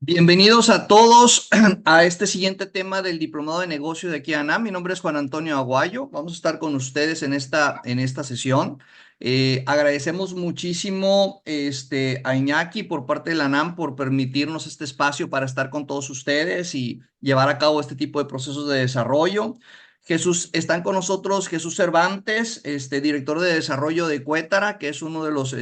Bienvenidos a todos a este siguiente tema del Diplomado de Negocio de aquí a ANAM. Mi nombre es Juan Antonio Aguayo. Vamos a estar con ustedes en esta sesión. Agradecemos muchísimo a Iñaki por parte de la ANAM por permitirnos este espacio para estar con todos ustedes y llevar a cabo este tipo de procesos de desarrollo. Están con nosotros Jesús Cervantes, director de desarrollo de Cuétara, que es uno de los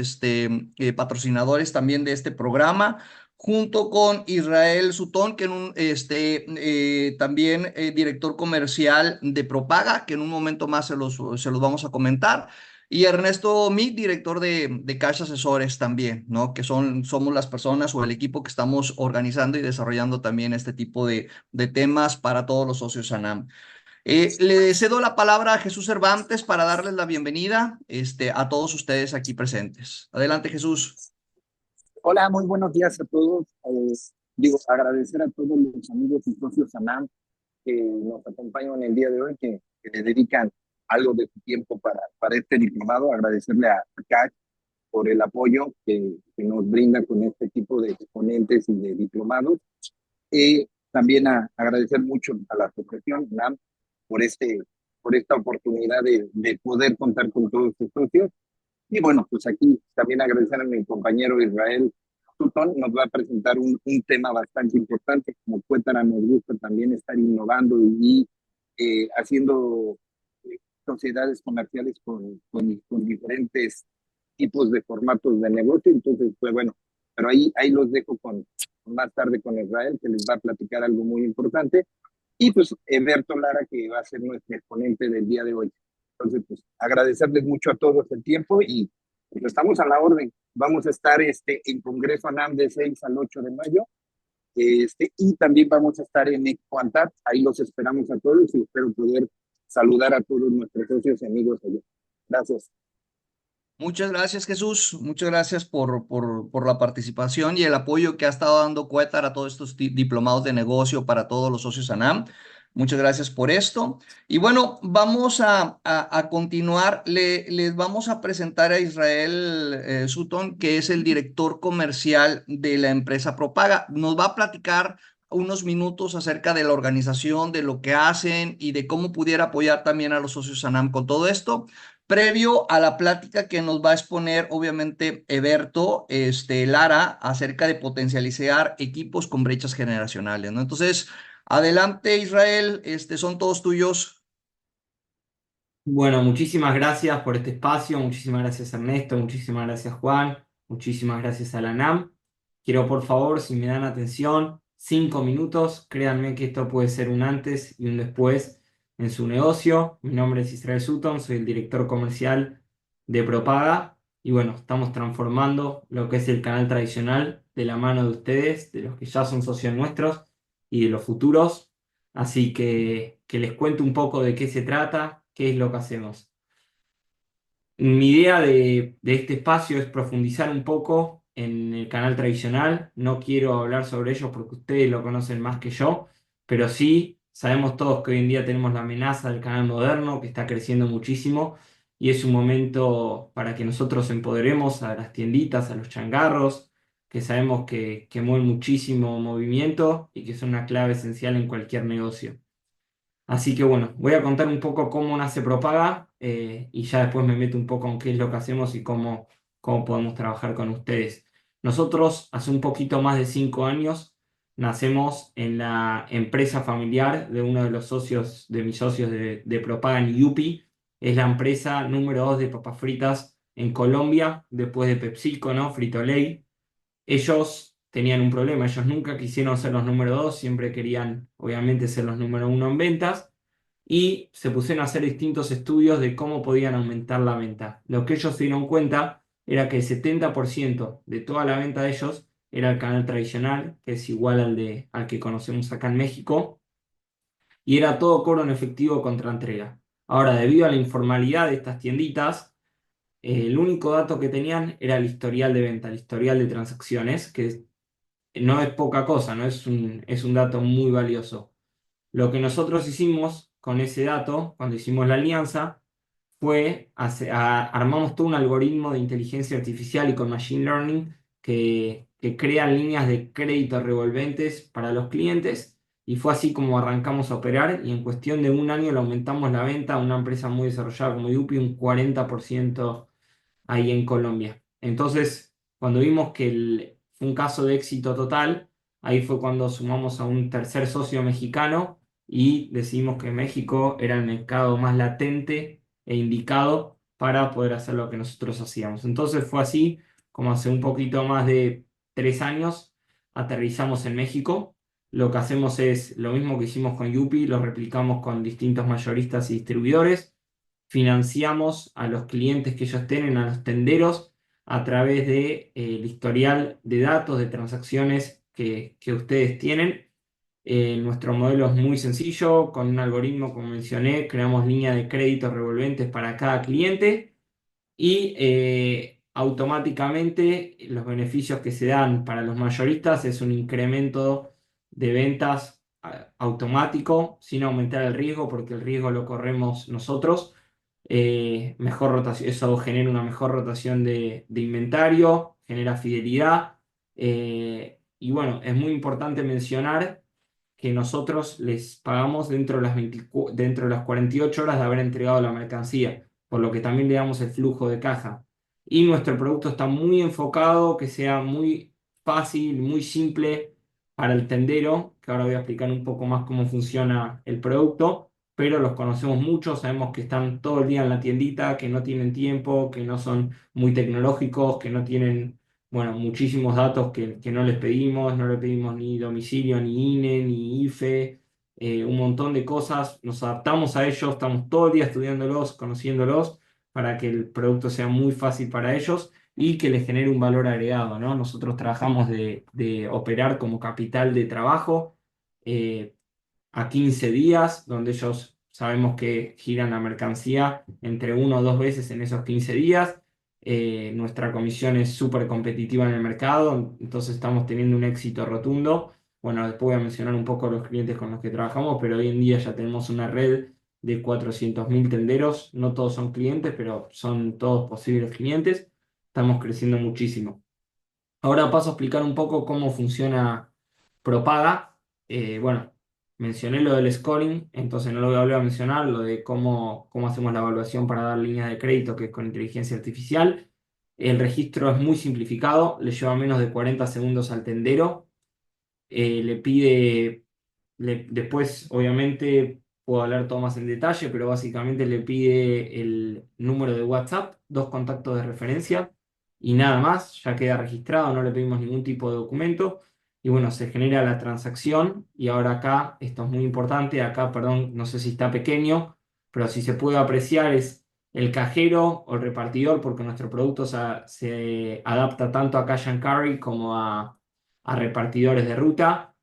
patrocinadores también de este programa, junto con Israel Sutón, que también director comercial de Propaga, que en un momento más se los vamos a comentar, y Ernesto Mick, director de Cash Asesores también, ¿no? Que somos las personas o el equipo que estamos organizando y desarrollando también este tipo de temas para todos los socios ANAM. Le cedo la palabra a Jesús Cervantes para darles la bienvenida a todos ustedes aquí presentes. Adelante, Jesús. Hola, muy buenos días a todos. Agradecer a todos los amigos y socios ANAM que nos acompañan el día de hoy, que le dedican algo de su tiempo para este diplomado. Agradecerle a CAC por el apoyo que nos brinda con este tipo de ponentes y de diplomados. También agradecer mucho a la asociación ANAM por, por esta oportunidad de poder contar con todos sus socios. Y bueno, pues aquí también agradecer a mi compañero Israel Sutton, nos va a presentar un tema bastante importante. Como Cuétara nos gusta también estar innovando y haciendo sociedades comerciales con diferentes tipos de formatos de negocio. Entonces, pues bueno, pero ahí los dejo más tarde con Israel, que les va a platicar algo muy importante. Y pues Eberto Lara, que va a ser nuestro exponente del día de hoy. Entonces, pues agradecerles mucho a todos el tiempo y pues, estamos a la orden. Vamos a estar en Congreso ANAM de 6 al 8 de mayo. Y también vamos a estar en Expo Antat. Ahí los esperamos a todos y espero poder saludar a todos nuestros socios y amigos allá. Gracias. Muchas gracias, Jesús. Muchas gracias por la participación y el apoyo que ha estado dando Cuétar a todos estos diplomados de negocio para todos los socios ANAM. Muchas gracias por esto. Y bueno, vamos a continuar. Les vamos a presentar a Israel Sutton, que es el director comercial de la empresa Propaga. Nos va a platicar unos minutos acerca de la organización, de lo que hacen y de cómo pudiera apoyar también a los socios ANAM con todo esto previo a la plática que nos va a exponer, obviamente, Eberto Lara, acerca de potencializar equipos con brechas generacionales, ¿no? Entonces, adelante, Israel, son todos tuyos. Bueno, muchísimas gracias por este espacio, muchísimas gracias Ernesto, muchísimas gracias Juan, muchísimas gracias a la NAM. Quiero por favor, si me dan atención, 5 minutos, créanme que esto puede ser un antes y un después en su negocio. Mi nombre es Israel Sutton, soy el director comercial de Propaga y bueno, estamos transformando lo que es el canal tradicional de la mano de ustedes, de los que ya son socios nuestros y de los futuros. Así que les cuento un poco de qué se trata, qué es lo que hacemos. Mi idea de este espacio es profundizar un poco en el canal tradicional. No quiero hablar sobre ellos porque ustedes lo conocen más que yo, pero sí sabemos todos que hoy en día tenemos la amenaza del canal moderno que está creciendo muchísimo y es un momento para que nosotros empoderemos a las tienditas, a los changarros, que sabemos que mueven muchísimo movimiento y que son una clave esencial en cualquier negocio. Así que bueno, voy a contar un poco cómo nace Propaga y ya después me meto un poco en qué es lo que hacemos y cómo podemos trabajar con ustedes. Nosotros hace un poquito más de 5 años nacemos en la empresa familiar de uno de los socios, de mis socios de Propaga en Yupi. Es la empresa número 2 de papas fritas en Colombia, después de PepsiCo, ¿no? Frito-Lay. Ellos tenían un problema, ellos nunca quisieron ser los número 2, siempre querían obviamente ser los número 1 en ventas y se pusieron a hacer distintos estudios de cómo podían aumentar la venta. Lo que ellos se dieron cuenta era que el 70% de toda la venta de ellos era el canal tradicional, que es igual al que conocemos acá en México, y era todo cobro en efectivo contra entrega. Ahora, debido a la informalidad de estas tienditas, el único dato que tenían era el historial de venta, el historial de transacciones, que no es poca cosa, ¿no? Es un dato muy valioso. Lo que nosotros hicimos con ese dato, cuando hicimos la alianza, fue armamos todo un algoritmo de inteligencia artificial y con machine learning que crean líneas de crédito revolventes para los clientes. Y fue así como arrancamos a operar y en cuestión de un año le aumentamos la venta a una empresa muy desarrollada como Yupi un 40% ahí en Colombia. Entonces, cuando vimos que fue un caso de éxito total, ahí fue cuando sumamos a un tercer socio mexicano y decidimos que México era el mercado más latente e indicado para poder hacer lo que nosotros hacíamos. Entonces fue así como hace un poquito más de 3 años aterrizamos en México. Lo que hacemos es lo mismo que hicimos con Yupi, lo replicamos con distintos mayoristas y distribuidores. Financiamos a los clientes que ellos tienen, a los tenderos, a través de, el historial de datos, de transacciones que ustedes tienen. Nuestro modelo es muy sencillo, con un algoritmo, como mencioné, creamos líneas de crédito revolventes para cada cliente y automáticamente los beneficios que se dan para los mayoristas es un incremento de ventas automático sin aumentar el riesgo porque el riesgo lo corremos nosotros. Mejor rotación, eso genera una mejor rotación de inventario, genera fidelidad. Y bueno, es muy importante mencionar que nosotros les pagamos dentro de las 48 horas de haber entregado la mercancía, por lo que también le damos el flujo de caja. Y nuestro producto está muy enfocado, que sea muy fácil, muy simple para el tendero, que ahora voy a explicar un poco más cómo funciona el producto, pero los conocemos mucho, sabemos que están todo el día en la tiendita, que no tienen tiempo, que no son muy tecnológicos, que no tienen, bueno, muchísimos datos que no les pedimos, no le pedimos ni domicilio, ni INE, ni IFE, un montón de cosas, nos adaptamos a ellos, estamos todo el día estudiándolos, conociéndolos, para que el producto sea muy fácil para ellos y que les genere un valor agregado, ¿no? Nosotros trabajamos de operar como capital de trabajo eh, a 15 días, donde ellos sabemos que giran la mercancía entre 1 o 2 veces en esos 15 días. Nuestra comisión es súper competitiva en el mercado, entonces estamos teniendo un éxito rotundo. Bueno, después voy a mencionar un poco los clientes con los que trabajamos, pero hoy en día ya tenemos una red de 400.000 tenderos. No todos son clientes, pero son todos posibles clientes. Estamos creciendo muchísimo. Ahora paso a explicar un poco cómo funciona Propaga. Bueno, mencioné lo del scoring, entonces no lo voy a volver a mencionar, lo de cómo hacemos la evaluación para dar líneas de crédito, que es con inteligencia artificial. El registro es muy simplificado, le lleva menos de 40 segundos al tendero. Le pide, después obviamente puedo hablar todo más en detalle, pero básicamente le pide el número de WhatsApp, 2 contactos de referencia y nada más, ya queda registrado, no le pedimos ningún tipo de documento y bueno, se genera la transacción y ahora acá, esto es muy importante, acá, perdón, no sé si está pequeño, pero si se puede apreciar es el cajero o el repartidor, porque nuestro producto se adapta tanto a cash and carry como a repartidores de ruta,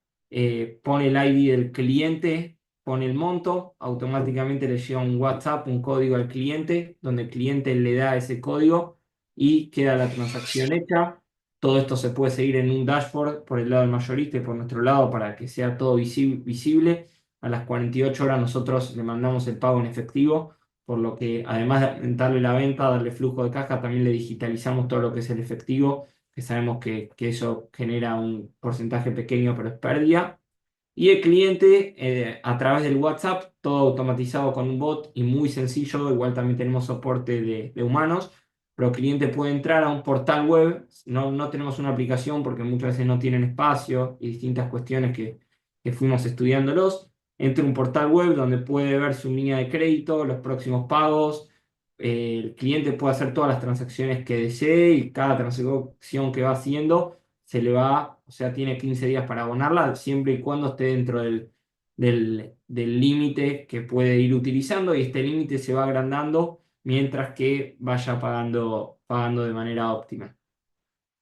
pone el ID del cliente, pone el monto, automáticamente le llega un WhatsApp, un código al cliente, donde el cliente le da ese código y queda la transacción hecha. Todo esto se puede seguir en un dashboard por el lado del mayorista y por nuestro lado para que sea todo visible. A las 48 horas nosotros le mandamos el pago en efectivo, por lo que además de darle la venta, darle flujo de caja, también le digitalizamos todo lo que es el efectivo, que sabemos que eso genera un porcentaje pequeño, pero es pérdida. Y el cliente, a través del WhatsApp, todo automatizado con un bot y muy sencillo, igual también tenemos soporte de humanos, pero el cliente puede entrar a un portal web, no tenemos una aplicación porque muchas veces no tienen espacio y distintas cuestiones que fuimos estudiándolos. Entra a un portal web donde puede ver su línea de crédito, los próximos pagos, el cliente puede hacer todas las transacciones que desee y cada transacción que va haciendo se le va, o sea, tiene 15 días para abonarla, siempre y cuando esté dentro del límite que puede ir utilizando y este límite se va agrandando mientras que vaya pagando de manera óptima.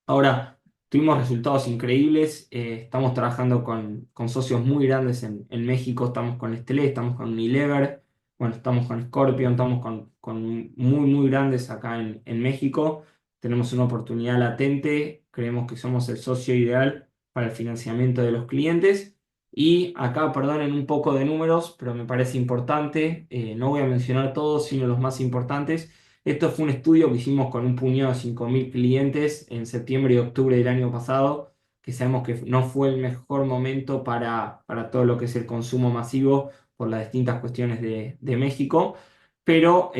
Ahora, tuvimos resultados increíbles, estamos trabajando con socios muy grandes en México, estamos con Nestlé, estamos con Unilever, bueno, estamos con Scorpion, estamos con muy, muy grandes acá en México. Tenemos una oportunidad latente, creemos que somos el socio ideal para el financiamiento de los clientes. Y acá, perdonen un poco de números, pero me parece importante, no voy a mencionar todos, sino los más importantes. Esto fue un estudio que hicimos con un puñado de 5.000 clientes en septiembre y octubre del año pasado, que sabemos que no fue el mejor momento para todo lo que es el consumo masivo por las distintas cuestiones de México, pero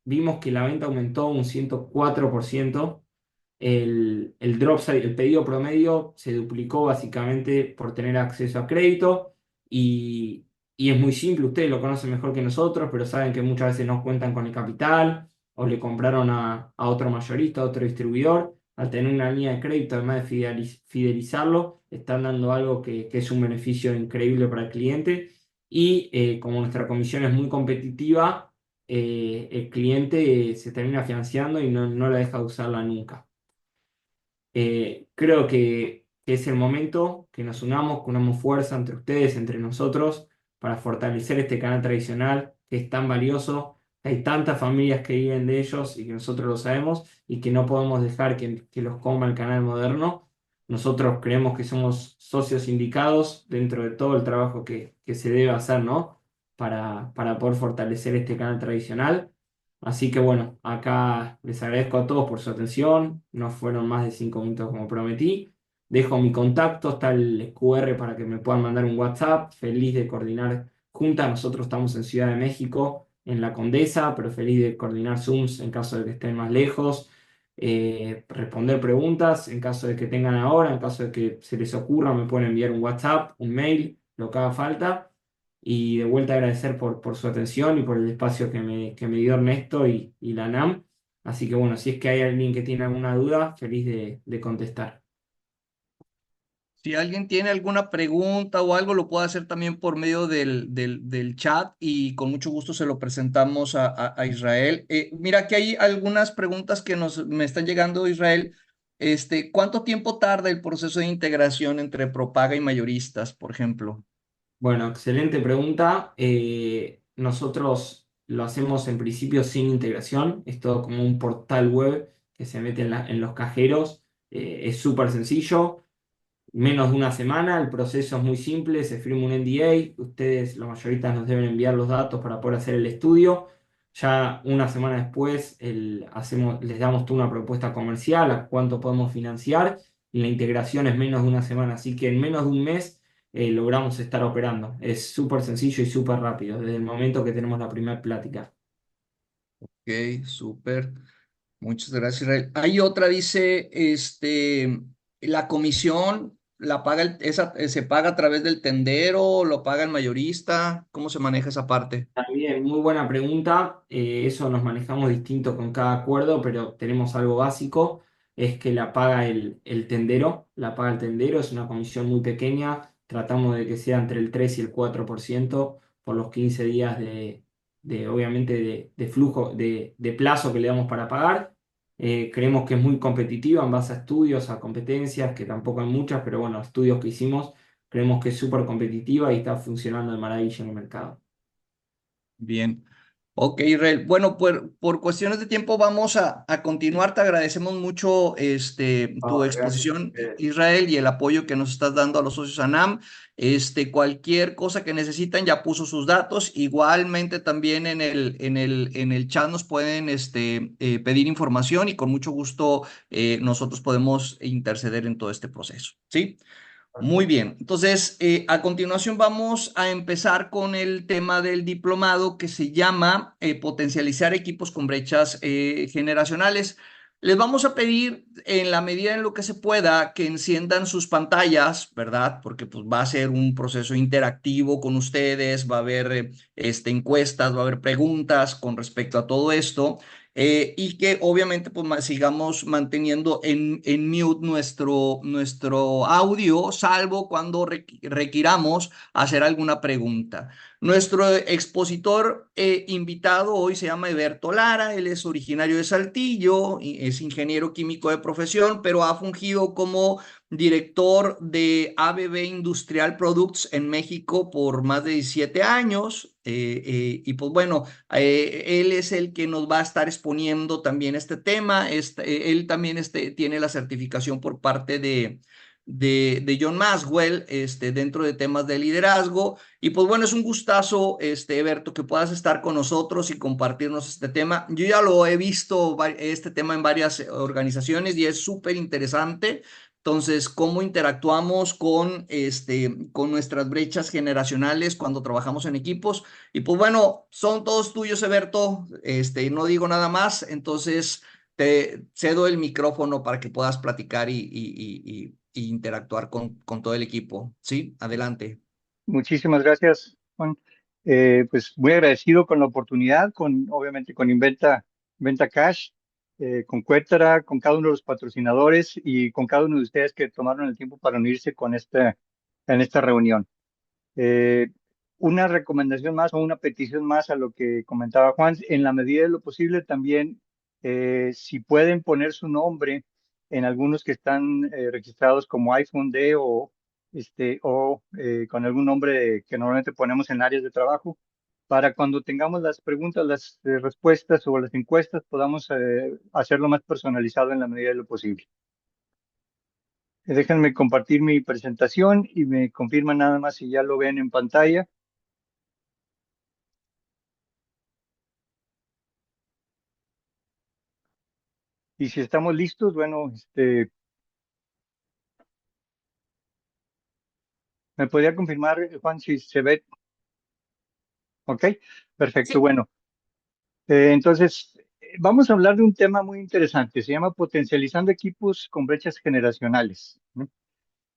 vimos que la venta aumentó un 104%. El drop size, el pedido promedio se duplicó básicamente por tener acceso a crédito y, y es muy simple, ustedes lo conocen mejor que nosotros, pero saben que muchas veces no cuentan con el capital o le compraron a otro mayorista, a otro distribuidor. Al tener una línea de crédito, además de fidelizarlo, están dando algo que es un beneficio increíble para el cliente. Y como nuestra comisión es muy competitiva, el cliente se termina financiando y no la deja de usarla nunca. Creo que es el momento que nos unamos, que unamos fuerza entre ustedes, entre nosotros, para fortalecer este canal tradicional que es tan valioso. Hay tantas familias que viven de ellos y que nosotros lo sabemos y que no podemos dejar que los coma el canal moderno. Nosotros creemos que somos socios indicados dentro de todo el trabajo que se debe hacer, ¿no? Para poder fortalecer este canal tradicional. Así que bueno, acá les agradezco a todos por su atención. No fueron más de 5 minutos como prometí. Dejo mi contacto, está el QR para que me puedan mandar un WhatsApp. Feliz de coordinar juntas. Nosotros estamos en Ciudad de México, en La Condesa, pero feliz de coordinar Zooms en caso de que estén más lejos. Responder preguntas en caso de que tengan ahora, en caso de que se les ocurra, me pueden enviar un WhatsApp, un mail, lo que haga falta. Y de vuelta agradecer por su atención y por el espacio que me dio Ernesto y la NAM. Así que bueno, si es que hay alguien que tiene alguna duda, feliz de contestar. Si alguien tiene alguna pregunta o algo, lo puede hacer también por medio del chat y con mucho gusto se lo presentamos a Israel. Mira que hay algunas preguntas que me están llegando, Israel. ¿Cuánto tiempo tarda el proceso de integración entre Propaga y mayoristas, por ejemplo? Bueno, excelente pregunta. Nosotros lo hacemos en principio sin integración. Es todo como un portal web que se mete en los cajeros. Es súper sencillo. Menos de una semana, el proceso es muy simple, se firma un NDA, ustedes, los mayoristas, nos deben enviar los datos para poder hacer el estudio. Ya una semana después les damos toda una propuesta comercial a cuánto podemos financiar y la integración es menos de una semana, así que en menos de un mes logramos estar operando. Es súper sencillo y súper rápido, desde el momento que tenemos la primera plática. Ok, súper. Muchas gracias, Israel. Hay otra, dice, la comisión la paga se paga a través del tendero, lo paga el mayorista, ¿cómo se maneja esa parte? También, muy buena pregunta. Eso nos manejamos distinto con cada acuerdo, pero tenemos algo básico, es que la paga el tendero, la paga el tendero, es una comisión muy pequeña, tratamos de que sea entre el 3 y el 4% por los 15 días obviamente, de flujo, de plazo que le damos para pagar. Creemos que es muy competitiva en base a estudios, a competencias, que tampoco hay muchas, pero bueno, estudios que hicimos, creemos que es súper competitiva y está funcionando de maravilla en el mercado. Bien. Ok, Israel. Bueno, por cuestiones de tiempo vamos a continuar. Te agradecemos mucho tu No, gracias a exposición, ustedes. Israel, y el apoyo que nos estás dando a los socios ANAM. Cualquier cosa que necesitan, ya puso sus datos. Igualmente también en el chat nos pueden pedir información y con mucho gusto nosotros podemos interceder en todo este proceso. ¿Sí? Muy Perfecto. bien, entonces a continuación vamos a empezar con el tema del diplomado que se llama Potencializar equipos con brechas generacionales. Les vamos a pedir en la medida en lo que se pueda que enciendan sus pantallas, ¿verdad? Porque pues va a ser un proceso interactivo con ustedes, va a haber encuestas, va a haber preguntas con respecto a todo esto. Y que obviamente pues sigamos manteniendo en mute nuestro audio, salvo cuando requiramos hacer alguna pregunta. Nuestro expositor invitado hoy se llama Eberto Lara, él es originario de Saltillo, es ingeniero químico de profesión, pero ha fungido como director de ABB Industrial Products en México por más de 17 años. Y pues bueno, él es el que nos va a estar exponiendo también este tema. Él también tiene la certificación por parte de John Maxwell, dentro de temas de liderazgo. Y pues bueno, es un gustazo, Berto, que puedas estar con nosotros y compartirnos este tema. Yo ya lo he visto, este tema en varias organizaciones y es súper interesante. Entonces, cómo interactuamos con nuestras brechas generacionales cuando trabajamos en equipos. Y pues bueno, son todos tuyos, Eberto. No digo nada más. Entonces, te cedo el micrófono para que puedas platicar y interactuar con todo el equipo. Sí, adelante. Muchísimas gracias, Juan. Pues muy agradecido con la oportunidad, obviamente con Inventa Cash, con Cuétara, con cada uno de los patrocinadores y con cada uno de ustedes que tomaron el tiempo para unirse en esta reunión. Eh, una recomendación más o una petición más a lo que comentaba Juan, en la medida de lo posible también, si pueden poner su nombre en algunos que están registrados como iPhone D o con algún nombre que normalmente ponemos en áreas de trabajo, para cuando tengamos las preguntas, las respuestas o las encuestas, podamos hacerlo más personalizado en la medida de lo posible. Déjenme compartir mi presentación y me confirman nada más si ya lo ven en pantalla. Y si estamos listos, bueno, ¿me podría confirmar, Juan, si se ve? Ok, perfecto, Sí. bueno. Entonces, vamos a hablar de un tema muy interesante. Se llama potencializando equipos con brechas generacionales, ¿no?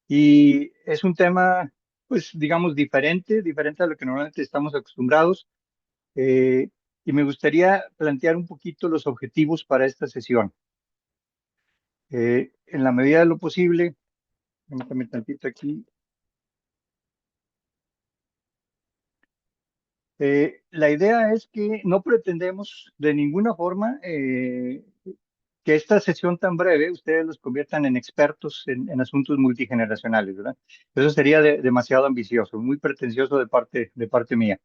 Y es un tema, pues, digamos, diferente a lo que normalmente estamos acostumbrados. Eh, y me gustaría plantear un poquito los objetivos para esta sesión. En la medida de lo posible, permítame tantito aquí. La idea es que no pretendemos de ninguna forma que esta sesión tan breve ustedes los conviertan en expertos en asuntos multigeneracionales, ¿verdad? Eso sería demasiado ambicioso, muy pretencioso de parte mía.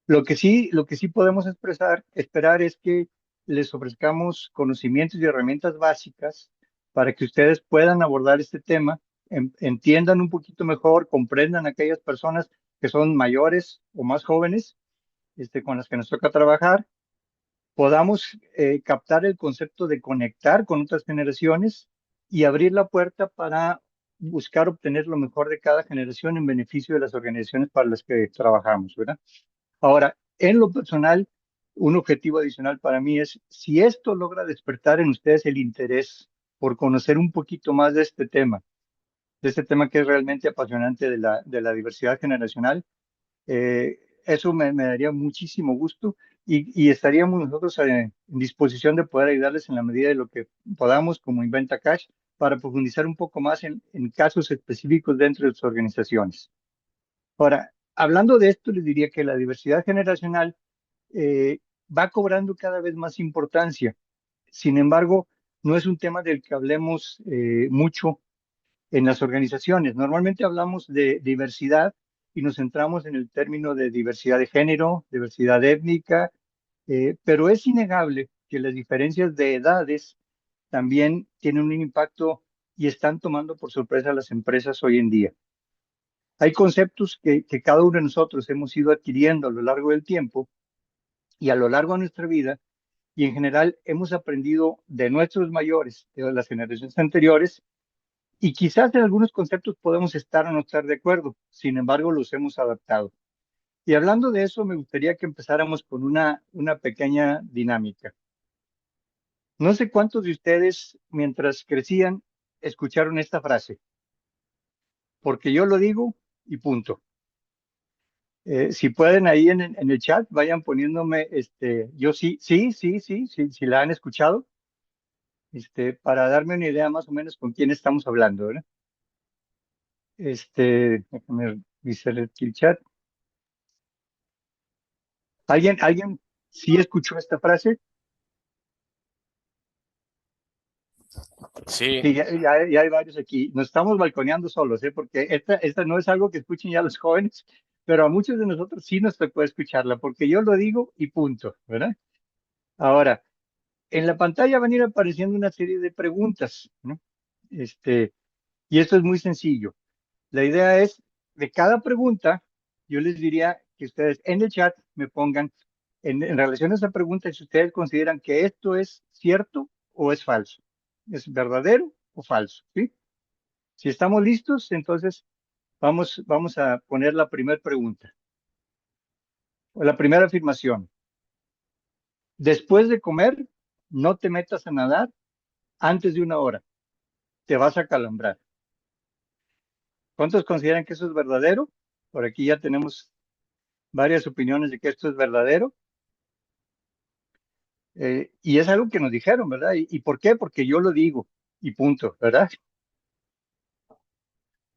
Lo que sí podemos esperar es que les ofrezcamos conocimientos y herramientas básicas para que ustedes puedan abordar este tema, entiendan un poquito mejor, comprendan a aquellas personas que son mayores o más jóvenes, con las que nos toca trabajar, podamos captar el concepto de conectar con otras generaciones y abrir la puerta para buscar obtener lo mejor de cada generación en beneficio de las organizaciones para las que trabajamos, ¿verdad? Ahora, en lo personal, un objetivo adicional para mí es, si esto logra despertar en ustedes el interés por conocer un poquito más de este tema que es realmente apasionante de la diversidad generacional, eso me daría muchísimo gusto y estaríamos nosotros en disposición de poder ayudarles en la medida de lo que podamos como Inventa Cash para profundizar un poco más en casos específicos dentro de sus organizaciones. Ahora, hablando de esto, les diría que la diversidad generacional eh, va cobrando cada vez más importancia. Sin embargo, no es un tema del que hablemos mucho en las organizaciones. Normalmente hablamos de diversidad y nos centramos en el término de diversidad de género, diversidad étnica, pero es innegable que las diferencias de edades también tienen un impacto y están tomando por sorpresa a las empresas hoy en día. Hay conceptos que cada uno de nosotros hemos ido adquiriendo a lo largo del tiempo y a lo largo de nuestra vida, y en general hemos aprendido de nuestros mayores, de las generaciones anteriores, y quizás en algunos conceptos podemos estar o no estar de acuerdo, sin embargo los hemos adaptado. Y hablando de eso, me gustaría que empezáramos con una pequeña dinámica. No sé cuántos de ustedes, mientras crecían, escucharon esta frase, porque yo lo digo y punto. Si pueden ahí en el chat, vayan poniéndome, yo sí, la han escuchado, para darme una idea más o menos con quién estamos hablando, ¿verdad? Déjame revisar aquí el chat. ¿Alguien sí escuchó esta frase? Sí, Sí, ya hay varios aquí. Nos estamos balconeando solos, ¿eh? Porque esta no es algo que escuchen ya los jóvenes, pero a muchos de nosotros sí nos tocó escucharla, porque yo lo digo y punto, ¿verdad? Ahora, en la pantalla van a ir apareciendo una serie de preguntas, ¿no? Y esto es muy sencillo. La idea es, de cada pregunta, yo les diría que ustedes en el chat me pongan, en relación a esa pregunta, si ustedes consideran que esto es cierto o es falso. ¿Es verdadero o falso? ¿Sí? Si estamos listos, entonces vamos a poner la primera pregunta o la primera afirmación. Después de comer, no te metas a nadar antes de 1 hora. Te vas a calambrar. ¿Cuántos consideran que eso es verdadero? Por aquí ya tenemos varias opiniones de que esto es verdadero. Y es algo que nos dijeron, ¿verdad? ¿Y por qué? Porque yo lo digo y punto, ¿verdad?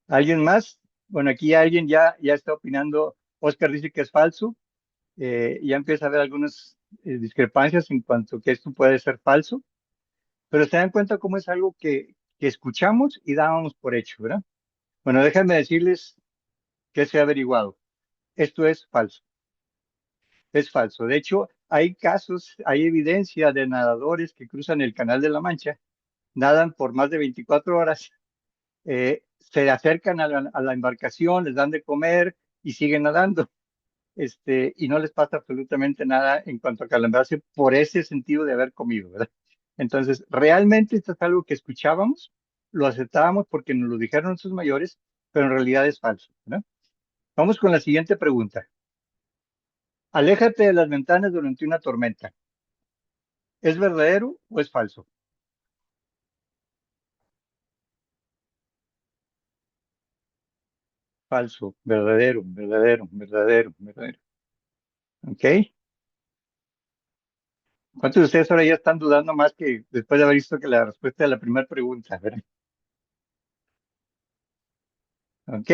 ¿Alguien más? Bueno, aquí alguien ya está opinando. Oscar dice que es falso. Ya empieza a haber algunas discrepancias en cuanto a que esto puede ser falso, pero se dan cuenta cómo es algo que escuchamos y dábamos por hecho, ¿verdad? Bueno, déjenme decirles que se ha averiguado. Esto es falso. Es falso. De hecho, hay casos, hay evidencia de nadadores que cruzan el Canal de la Mancha, nadan por más de 24 horas, se acercan a la embarcación, les dan de comer y siguen nadando. Y no les pasa absolutamente nada en cuanto a calambrarse por ese sentido de haber comido, ¿verdad? Entonces, realmente esto es algo que escuchábamos, lo aceptábamos porque nos lo dijeron nuestros mayores, pero en realidad es falso, ¿verdad? Vamos con la siguiente pregunta. Aléjate de las ventanas durante una tormenta. ¿Es verdadero o es falso? Falso, verdadero, verdadero, verdadero, verdadero. ¿Ok? ¿Cuántos de ustedes ahora ya están dudando más que después de haber visto que la respuesta de la primera pregunta, ¿verdad? ¿Ok?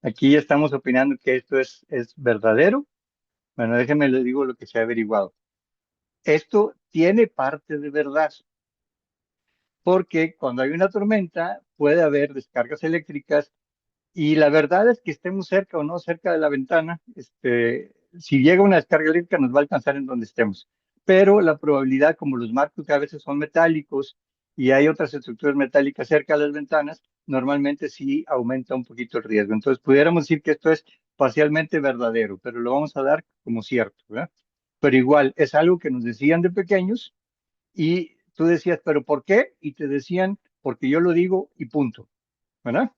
Aquí ya estamos opinando que esto es verdadero. Bueno, déjenme les digo lo que se ha averiguado. Esto tiene parte de verdad, porque cuando hay una tormenta puede haber descargas eléctricas y la verdad es que estemos cerca o no cerca de la ventana, si llega una descarga eléctrica nos va a alcanzar en donde estemos. Pero la probabilidad, como los marcos que a veces son metálicos y hay otras estructuras metálicas cerca de las ventanas, normalmente sí aumenta un poquito el riesgo. Entonces, pudiéramos decir que esto es parcialmente verdadero, pero lo vamos a dar como cierto, ¿verdad? Pero igual, es algo que nos decían de pequeños y tú decías, ¿pero por qué? Y te decían, porque yo lo digo y punto, ¿verdad?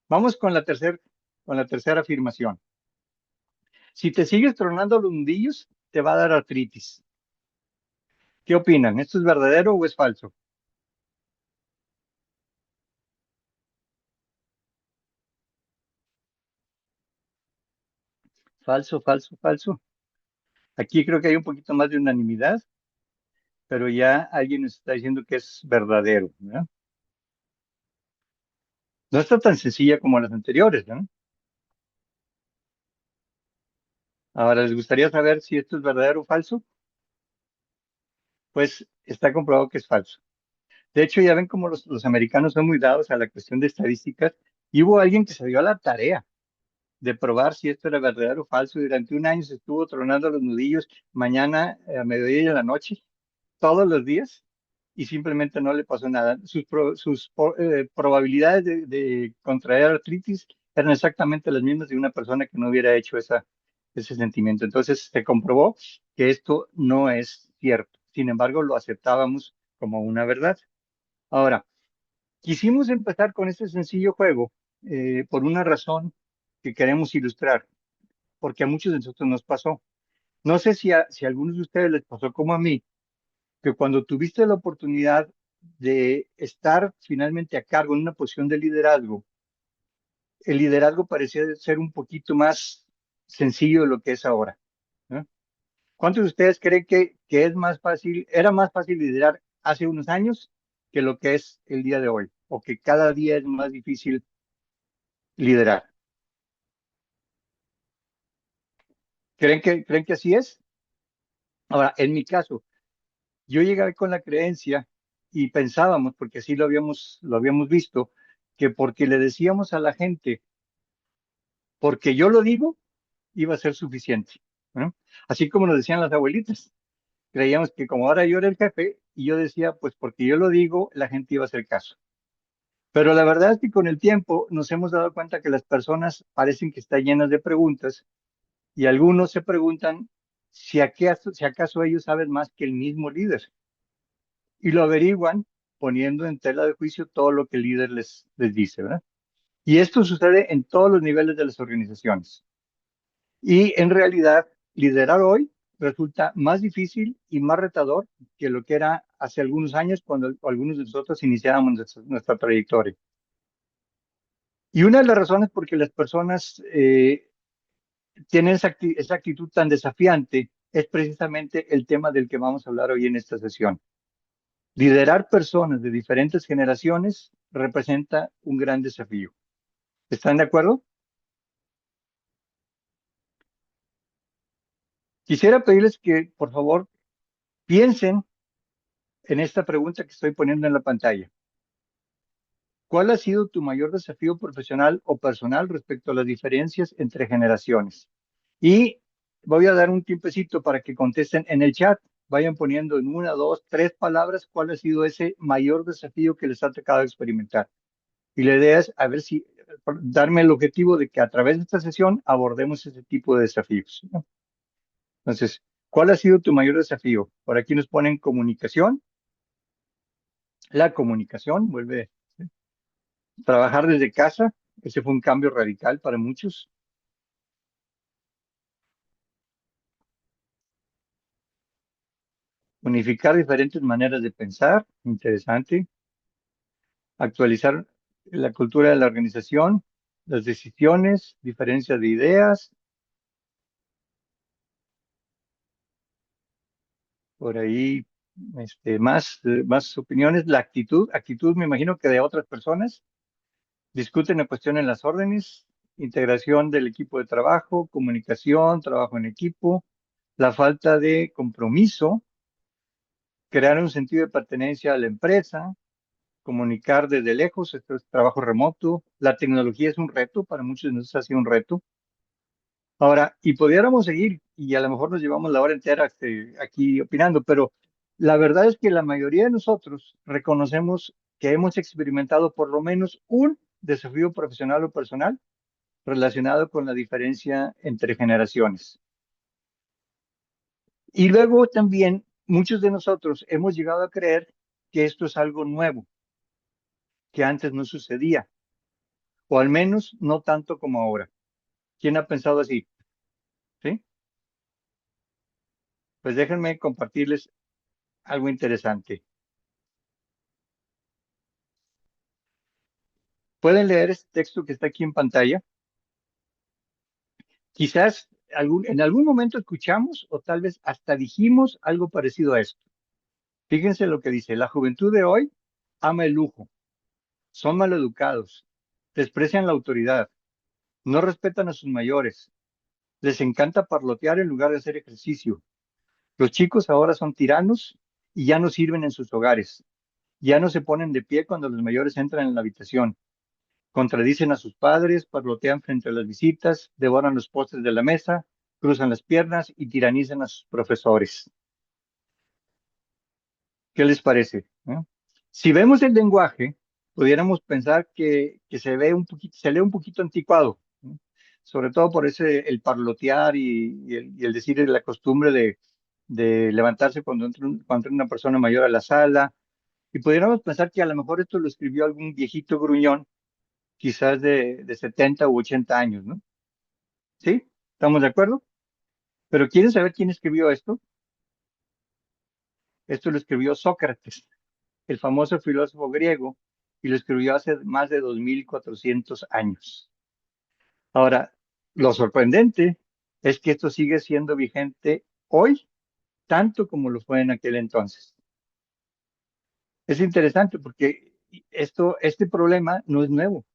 Vamos con la tercera afirmación. Si te sigues tronando los nudillos, te va a dar artritis. ¿Qué opinan? ¿Esto es verdadero o es falso? Falso, falso, falso. Aquí creo que hay un poquito más de unanimidad, pero ya alguien nos está diciendo que es verdadero, ¿verdad? No está tan sencilla como las anteriores, ¿no? Ahora, ¿les gustaría saber si esto es verdadero o falso? Pues está comprobado que es falso. De hecho, ya ven cómo los americanos son muy dados a la cuestión de estadísticas y hubo alguien que se dio a la tarea de probar si esto era verdadero o falso. Durante un año se estuvo tronando los nudillos mañana, a mediodía y en la noche, todos los días, y simplemente no le pasó nada. Sus probabilidades de contraer artritis eran exactamente las mismas de una persona que no hubiera hecho ese sentimiento. Entonces se comprobó que esto no es cierto. Sin embargo, lo aceptábamos como una verdad. Ahora, quisimos empezar con este sencillo juego por una razón que queremos ilustrar, porque a muchos de nosotros nos pasó. No sé si a algunos de ustedes les pasó como a mí, que cuando tuviste la oportunidad de estar finalmente a cargo en una posición de liderazgo, el liderazgo parecía ser un poquito más sencillo de lo que es ahora, ¿no? ¿Cuántos de ustedes creen que es más fácil, era más fácil liderar hace unos años que lo que es el día de hoy? O que cada día es más difícil liderar. ¿Creen que así es? Ahora, en mi caso, yo llegué con la creencia y pensábamos, porque así lo habíamos visto, que porque le decíamos a la gente, porque yo lo digo, iba a ser suficiente, ¿no? Así como nos decían las abuelitas. Creíamos que como ahora yo era el jefe y yo decía, pues porque yo lo digo, la gente iba a hacer caso. Pero la verdad es que con el tiempo nos hemos dado cuenta que las personas parecen que están llenas de preguntas y algunos se preguntan si acaso ellos saben más que el mismo líder y lo averiguan poniendo en tela de juicio todo lo que el líder les dice, ¿verdad? Y esto sucede en todos los niveles de las organizaciones. Y en realidad, liderar hoy resulta más difícil y más retador que lo que era hace algunos años cuando algunos de nosotros iniciábamos nuestra trayectoria. Y una de las razones por que las personas tienen esa actitud tan desafiante es precisamente el tema del que vamos a hablar hoy en esta sesión. Liderar personas de diferentes generaciones representa un gran desafío. ¿Están de acuerdo? Quisiera pedirles que, por favor, piensen en esta pregunta que estoy poniendo en la pantalla. ¿Cuál ha sido tu mayor desafío profesional o personal respecto a las diferencias entre generaciones? Y voy a dar un tiempecito para que contesten en el chat. Vayan poniendo en una, dos, tres palabras cuál ha sido ese mayor desafío que les ha tocado experimentar. Y la idea es a ver si darme el objetivo de que a través de esta sesión abordemos ese tipo de desafíos, ¿no? Entonces, ¿cuál ha sido tu mayor desafío? Por aquí nos ponen comunicación. La comunicación vuelve, ¿sí? Trabajar desde casa. Ese fue un cambio radical para muchos. Unificar diferentes maneras de pensar. Interesante. Actualizar la cultura de la organización, las decisiones, diferencia de ideas. Por ahí, más opiniones. La actitud me imagino que de otras personas. Discuten la cuestión en las órdenes, integración del equipo de trabajo, comunicación, trabajo en equipo, la falta de compromiso, crear un sentido de pertenencia a la empresa, comunicar desde lejos, esto es trabajo remoto, la tecnología es un reto, para muchos de nosotros ha sido un reto. Ahora, y pudiéramos seguir, y a lo mejor nos llevamos la hora entera aquí opinando, pero la verdad es que la mayoría de nosotros reconocemos que hemos experimentado por lo menos un desafío profesional o personal relacionado con la diferencia entre generaciones. Y luego también muchos de nosotros hemos llegado a creer que esto es algo nuevo, que antes no sucedía, o al menos no tanto como ahora. ¿Quién ha pensado así? ¿Sí? Pues déjenme compartirles algo interesante. ¿Pueden leer este texto que está aquí en pantalla? Quizás en algún momento escuchamos o tal vez hasta dijimos algo parecido a esto. Fíjense lo que dice, la juventud de hoy ama el lujo, son maleducados, desprecian la autoridad, no respetan a sus mayores, les encanta parlotear en lugar de hacer ejercicio. Los chicos ahora son tiranos y ya no sirven en sus hogares, ya no se ponen de pie cuando los mayores entran en la habitación, contradicen a sus padres, parlotean frente a las visitas, devoran los postres de la mesa, cruzan las piernas y tiranizan a sus profesores. ¿Qué les parece? Si vemos el lenguaje, pudiéramos pensar que se lee un poquito anticuado, ¿no? Sobre todo por el parlotear y el decir la costumbre de levantarse cuando entra una persona mayor a la sala. Y pudiéramos pensar que a lo mejor esto lo escribió algún viejito gruñón, quizás de 70 u 80 años, ¿no? ¿Sí? ¿Estamos de acuerdo? Pero ¿quieren saber quién escribió esto? Esto lo escribió Sócrates, el famoso filósofo griego, y lo escribió hace más de 2400 años. Ahora, lo sorprendente es que esto sigue siendo vigente hoy, tanto como lo fue en aquel entonces. Es interesante porque este problema no es nuevo.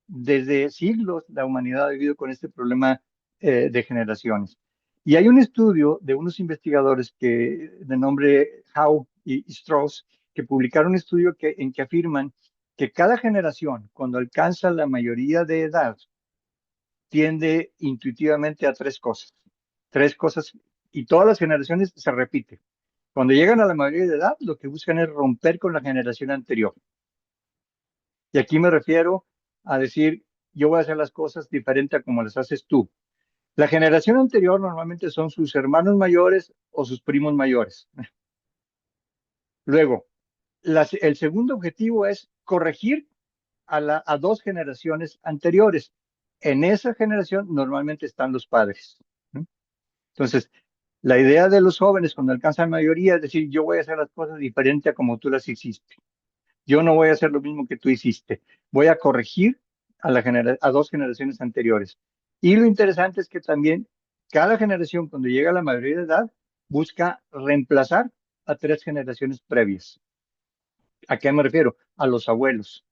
Desde siglos la humanidad ha vivido con este problema de generaciones. Y hay un estudio de unos investigadores de nombre Howe y Strauss que publicaron un estudio en que afirman que cada generación, cuando alcanza la mayoría de edad, tiende intuitivamente a tres cosas, y todas las generaciones se repite. Cuando llegan a la mayoría de edad, lo que buscan es romper con la generación anterior. Y aquí me refiero a decir, yo voy a hacer las cosas diferente a como las haces tú. La generación anterior normalmente son sus hermanos mayores o sus primos mayores. Luego, el segundo objetivo es corregir a dos generaciones anteriores. En esa generación normalmente están los padres, ¿no? Entonces, la idea de los jóvenes cuando alcanzan mayoría es decir, yo voy a hacer las cosas diferente a como tú las hiciste. Yo no voy a hacer lo mismo que tú hiciste. Voy a corregir a dos generaciones anteriores. Y lo interesante es que también cada generación, cuando llega a la mayoría de edad, busca reemplazar a tres generaciones previas. ¿A qué me refiero? A los abuelos.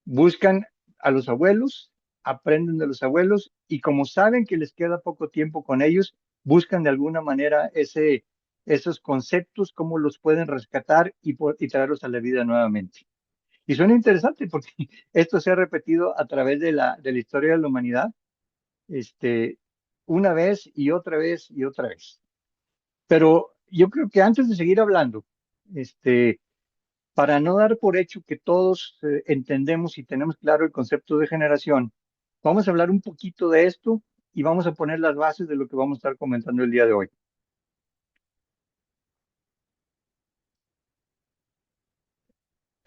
Buscan a los abuelos, aprenden de los abuelos y como saben que les queda poco tiempo con ellos, buscan de alguna manera esos conceptos, cómo los pueden rescatar y traerlos a la vida nuevamente. Y suena interesante porque esto se ha repetido a través de la historia de la humanidad, este, una vez y otra vez y otra vez. Pero yo creo que antes de seguir hablando, para no dar por hecho que todos entendemos y tenemos claro el concepto de generación, vamos a hablar un poquito de esto y vamos a poner las bases de lo que vamos a estar comentando el día de hoy.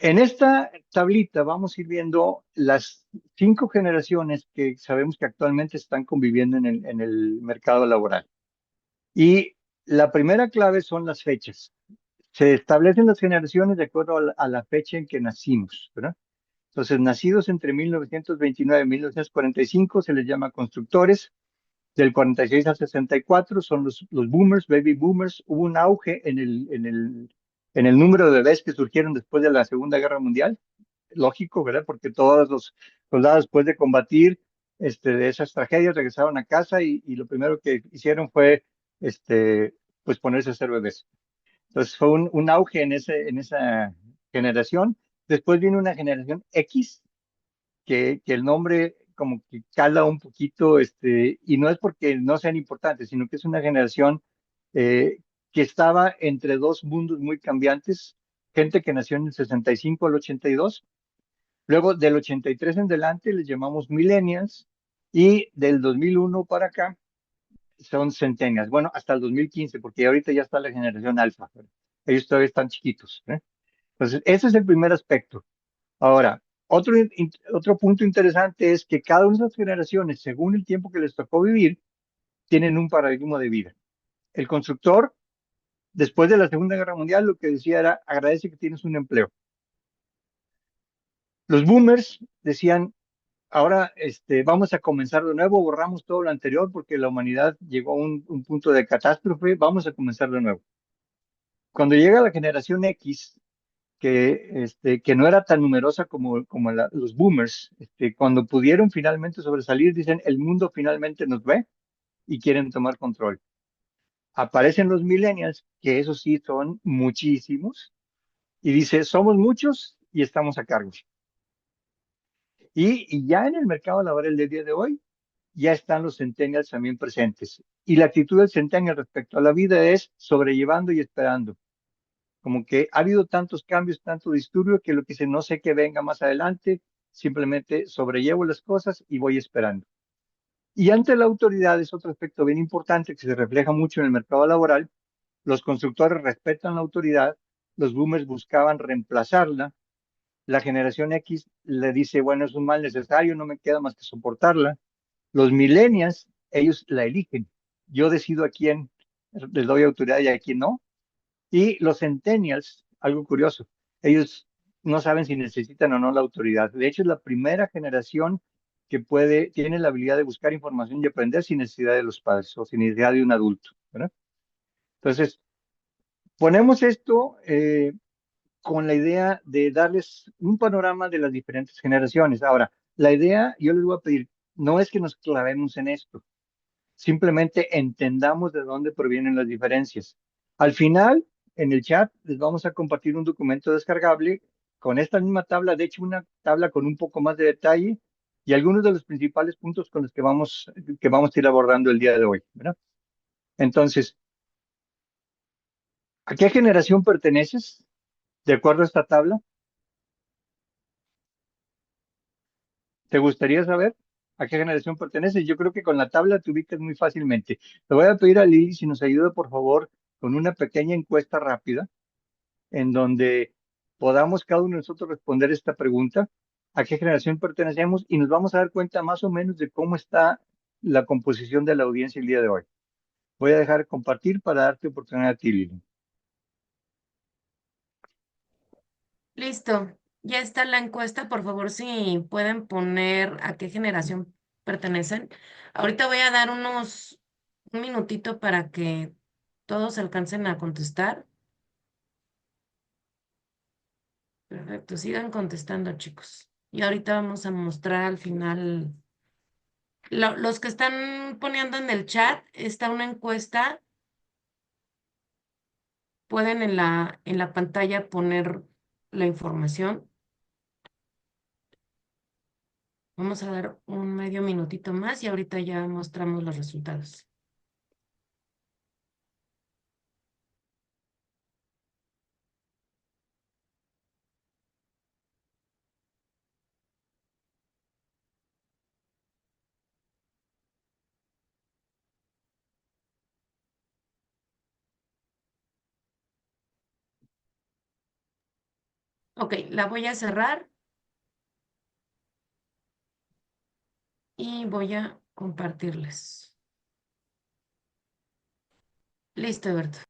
En esta tablita vamos a ir viendo las 5 generaciones que sabemos que actualmente están conviviendo en el mercado laboral. Y la primera clave son las fechas. Se establecen las generaciones de acuerdo a la fecha en que nacimos, ¿verdad? Entonces, nacidos entre 1929 y 1945 se les llama constructores. Del 46 al 64 son los boomers, baby boomers. Hubo un auge en el número de bebés que surgieron después de la Segunda Guerra Mundial. Lógico, ¿verdad? Porque todos los soldados después de combatir de esas tragedias regresaron a casa y lo primero que hicieron fue pues ponerse a hacer bebés. Entonces fue un auge en esa generación. Después viene una generación X, que el nombre como que cala un poquito, y no es porque no sean importantes, sino que es una generación eh, que estaba entre dos mundos muy cambiantes, gente que nació en el 65 al 82, luego del 83 en adelante les llamamos millennials, y del 2001 para acá son centennials, bueno, hasta el 2015, porque ahorita ya está la generación alfa, ¿verdad? Ellos todavía están chiquitos, ¿eh? Entonces, ese es el primer aspecto. Ahora, otro punto interesante es que cada una de esas generaciones, según el tiempo que les tocó vivir, tienen un paradigma de vida. El constructor, después de la Segunda Guerra Mundial, lo que decía era, agradece que tienes un empleo. Los boomers decían, ahora vamos a comenzar de nuevo, borramos todo lo anterior porque la humanidad llegó a un punto de catástrofe, vamos a comenzar de nuevo. Cuando llega la generación X, que no era tan numerosa como los boomers, cuando pudieron finalmente sobresalir, dicen, el mundo finalmente nos ve y quieren tomar control. Aparecen los millennials, que esos sí son muchísimos, y dice, somos muchos y estamos a cargo. Y ya en el mercado laboral del día de hoy, ya están los centennials también presentes. Y la actitud del centennial respecto a la vida es sobrellevando y esperando. Como que ha habido tantos cambios, tanto disturbio, que lo que dice, no sé qué venga más adelante, simplemente sobrellevo las cosas y voy esperando. Y ante la autoridad es otro aspecto bien importante que se refleja mucho en el mercado laboral. Los constructores respetan la autoridad, los boomers buscaban reemplazarla, la generación X le dice, bueno, es un mal necesario, no me queda más que soportarla. Los millennials, ellos la eligen. Yo decido a quién les doy autoridad y a quién no. Y los centennials, algo curioso, ellos no saben si necesitan o no la autoridad. De hecho, es la primera generación que tiene la habilidad de buscar información y aprender sin necesidad de los padres o sin necesidad de un adulto, ¿verdad? Entonces, ponemos esto con la idea de darles un panorama de las diferentes generaciones. Ahora, la idea, yo les voy a pedir, no es que nos clavemos en esto, simplemente entendamos de dónde provienen las diferencias. Al final, en el chat, les vamos a compartir un documento descargable con esta misma tabla, de hecho, una tabla con un poco más de detalle y algunos de los principales puntos con los que vamos a ir abordando el día de hoy, ¿verdad? Entonces, ¿a qué generación perteneces? De acuerdo a esta tabla. ¿Te gustaría saber a qué generación perteneces? Yo creo que con la tabla te ubicas muy fácilmente. Le voy a pedir a Lili si nos ayuda, por favor, con una pequeña encuesta rápida en donde podamos cada uno de nosotros responder esta pregunta, ¿a qué generación pertenecemos? Y nos vamos a dar cuenta más o menos de cómo está la composición de la audiencia el día de hoy. Voy a dejar de compartir para darte oportunidad a ti, Lili. Listo, ya está la encuesta. Por favor, si pueden poner a qué generación pertenecen. Ahorita voy a dar un minutito para que todos alcancen a contestar. Perfecto, sigan contestando, chicos. Y ahorita vamos a mostrar al final. Los que están poniendo en el chat, está una encuesta. Pueden en la pantalla poner la información. Vamos a dar un medio minutito más y ahorita ya mostramos los resultados. Ok, la voy a cerrar y voy a compartirles. Listo, Berto.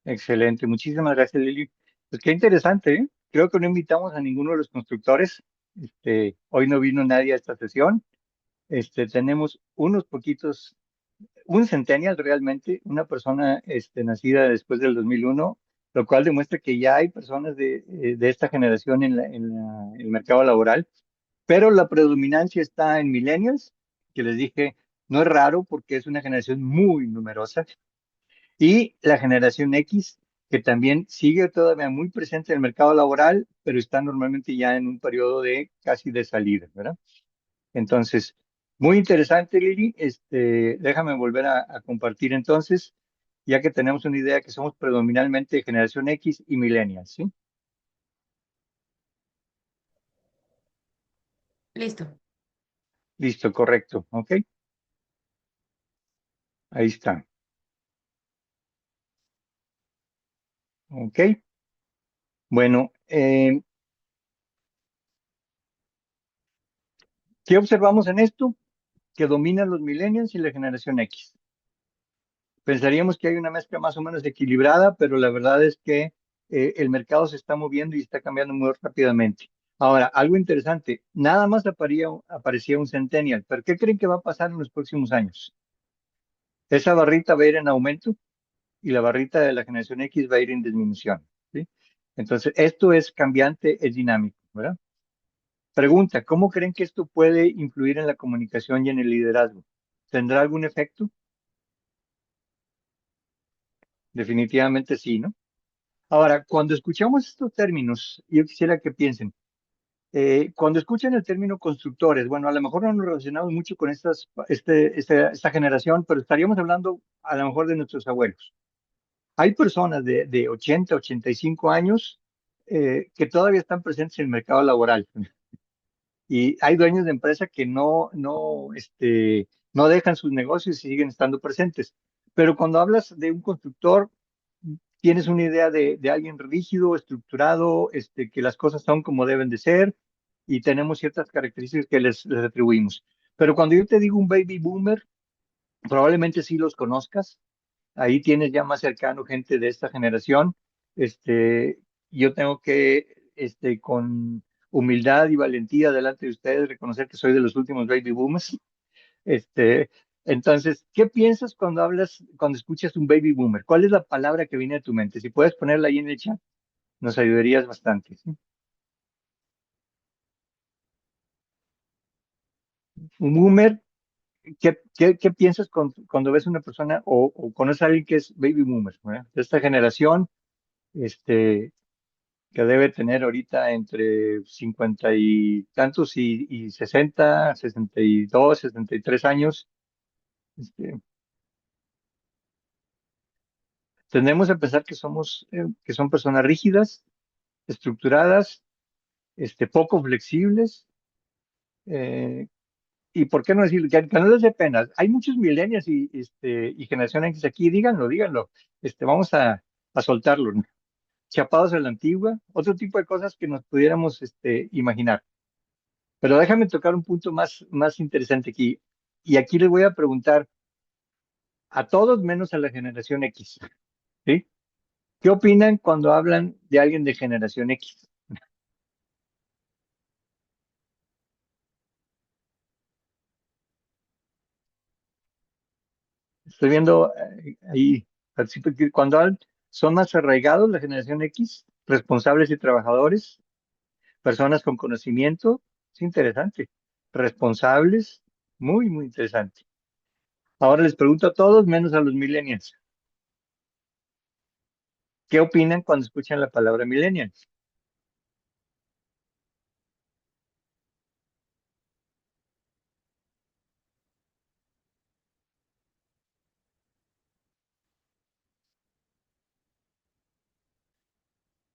Excelente, muchísimas gracias, Lili. Pues qué interesante, ¿eh? Creo que no invitamos a ninguno de los constructores. Hoy no vino nadie a esta sesión. Tenemos unos poquitos, un centennial realmente, una persona nacida después del 2001, lo cual demuestra que ya hay personas de esta generación en el mercado laboral, pero la predominancia está en millennials, que les dije, no es raro porque es una generación muy numerosa, y la generación X, que también sigue todavía muy presente en el mercado laboral, pero está normalmente ya en un periodo de casi de salida, ¿verdad? Entonces, muy interesante, Lili. Déjame volver a compartir entonces, ya que tenemos una idea que somos predominantemente generación X y millennials, ¿sí? Listo. Listo, correcto, ¿ok? Ahí está, ¿ok? Bueno, ¿qué observamos en esto? Que dominan los millennials y la generación X. Pensaríamos que hay una mezcla más o menos equilibrada, pero la verdad es que el mercado se está moviendo y está cambiando muy rápidamente. Ahora, algo interesante, nada más aparecía un centennial, pero ¿qué creen que va a pasar en los próximos años? Esa barrita va a ir en aumento y la barrita de la generación X va a ir en disminución, ¿sí? Entonces, esto es cambiante, es dinámico, ¿verdad? Pregunta, ¿cómo creen que esto puede influir en la comunicación y en el liderazgo? ¿Tendrá algún efecto? Definitivamente sí, ¿no? Ahora, cuando escuchamos estos términos, yo quisiera que piensen, cuando escuchan el término constructores, bueno, a lo mejor no nos relacionamos mucho con esta generación, pero estaríamos hablando a lo mejor de nuestros abuelos. Hay personas de 80, 85 años que todavía están presentes en el mercado laboral. Y hay dueños de empresa que no dejan sus negocios y siguen estando presentes. Pero cuando hablas de un constructor, tienes una idea de alguien rígido, estructurado, que las cosas son como deben de ser y tenemos ciertas características que les atribuimos. Pero cuando yo te digo un baby boomer, probablemente sí los conozcas. Ahí tienes ya más cercano gente de esta generación. Yo tengo que, con humildad y valentía delante de ustedes, reconocer que soy de los últimos baby boomers. Este, entonces, ¿qué piensas cuando escuchas un baby boomer? ¿Cuál es la palabra que viene a tu mente? Si puedes ponerla ahí en el chat, nos ayudarías bastante, ¿sí? Un boomer, ¿qué piensas cuando ves una persona o conoces a alguien que es baby boomer, ¿verdad? De esta generación, este, que debe tener ahorita entre 50 y tantos y 60, 62, 63 años. Este, Tendemos a pensar que son personas rígidas, estructuradas, poco flexibles, Eh, y por qué no decirlo, que no les dé pena. Hay muchos millennials y generación X aquí, díganlo, díganlo. Vamos a soltarlo, ¿no? Chapados a la antigua, otro tipo de cosas que nos pudiéramos imaginar. Pero déjame tocar un punto más interesante aquí. Y aquí les voy a preguntar a todos menos a la generación X, ¿sí? ¿Qué opinan cuando hablan de alguien de generación X? Estoy viendo ahí, participa que son más arraigados la generación X, responsables y trabajadores, personas con conocimiento, es interesante, responsables, muy interesante. Ahora les pregunto a todos menos a los millennials. ¿Qué opinan cuando escuchan la palabra millennials?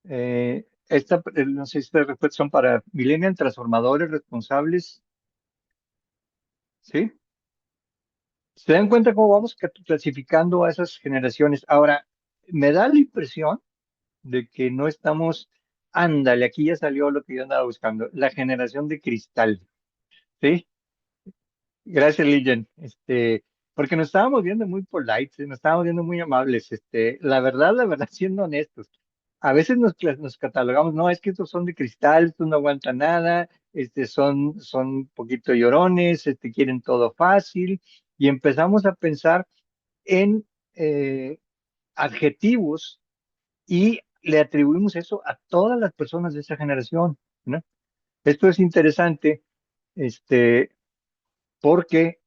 No sé si estas respuestas son para millennials, transformadores, responsables, ¿sí? ¿Se dan cuenta cómo vamos clasificando a esas generaciones? Ahora, me da la impresión de que no estamos, ándale, aquí ya salió lo que yo andaba buscando, la generación de cristal, ¿sí? Gracias, Lillian. Porque nos estábamos viendo muy polite, nos estábamos viendo muy amables. La verdad, siendo honestos, a veces nos catalogamos, no, es que estos son de cristal, estos no aguantan nada, son un poquito llorones, quieren todo fácil, y empezamos a pensar en adjetivos y le atribuimos eso a todas las personas de esa generación, ¿no? Esto es interesante, este, porque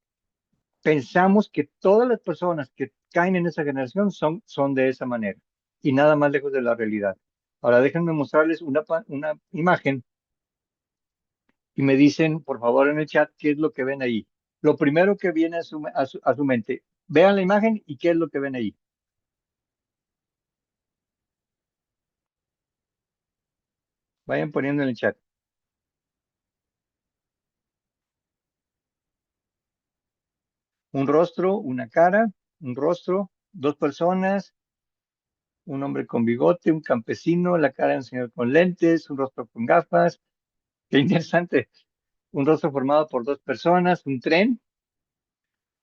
pensamos que todas las personas que caen en esa generación son de esa manera y nada más lejos de la realidad. Ahora déjenme mostrarles una imagen y me dicen, por favor, en el chat, qué es lo que ven ahí. Lo primero que viene a su mente, vean la imagen y qué es lo que ven ahí. Vayan poniendo en el chat. Un rostro, una cara, un rostro, dos personas, un hombre con bigote, un campesino, la cara de un señor con lentes, un rostro con gafas. Qué interesante. Un rostro formado por dos personas, un tren,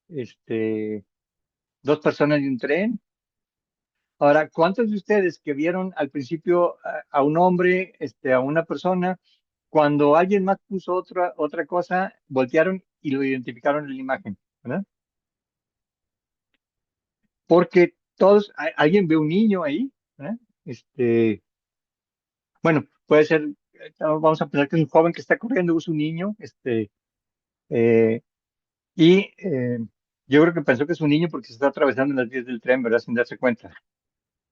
este, dos personas y un tren. Ahora, ¿cuántos de ustedes que vieron al principio a un hombre, a una persona, cuando alguien más puso otra cosa, voltearon y lo identificaron en la imagen, ¿verdad? Porque alguien ve un niño ahí, ¿verdad? Bueno, puede ser, vamos a pensar que es un joven que está corriendo, es un niño, eh, y yo creo que pensó que es un niño porque se está atravesando en las vías del tren, ¿verdad? Sin darse cuenta.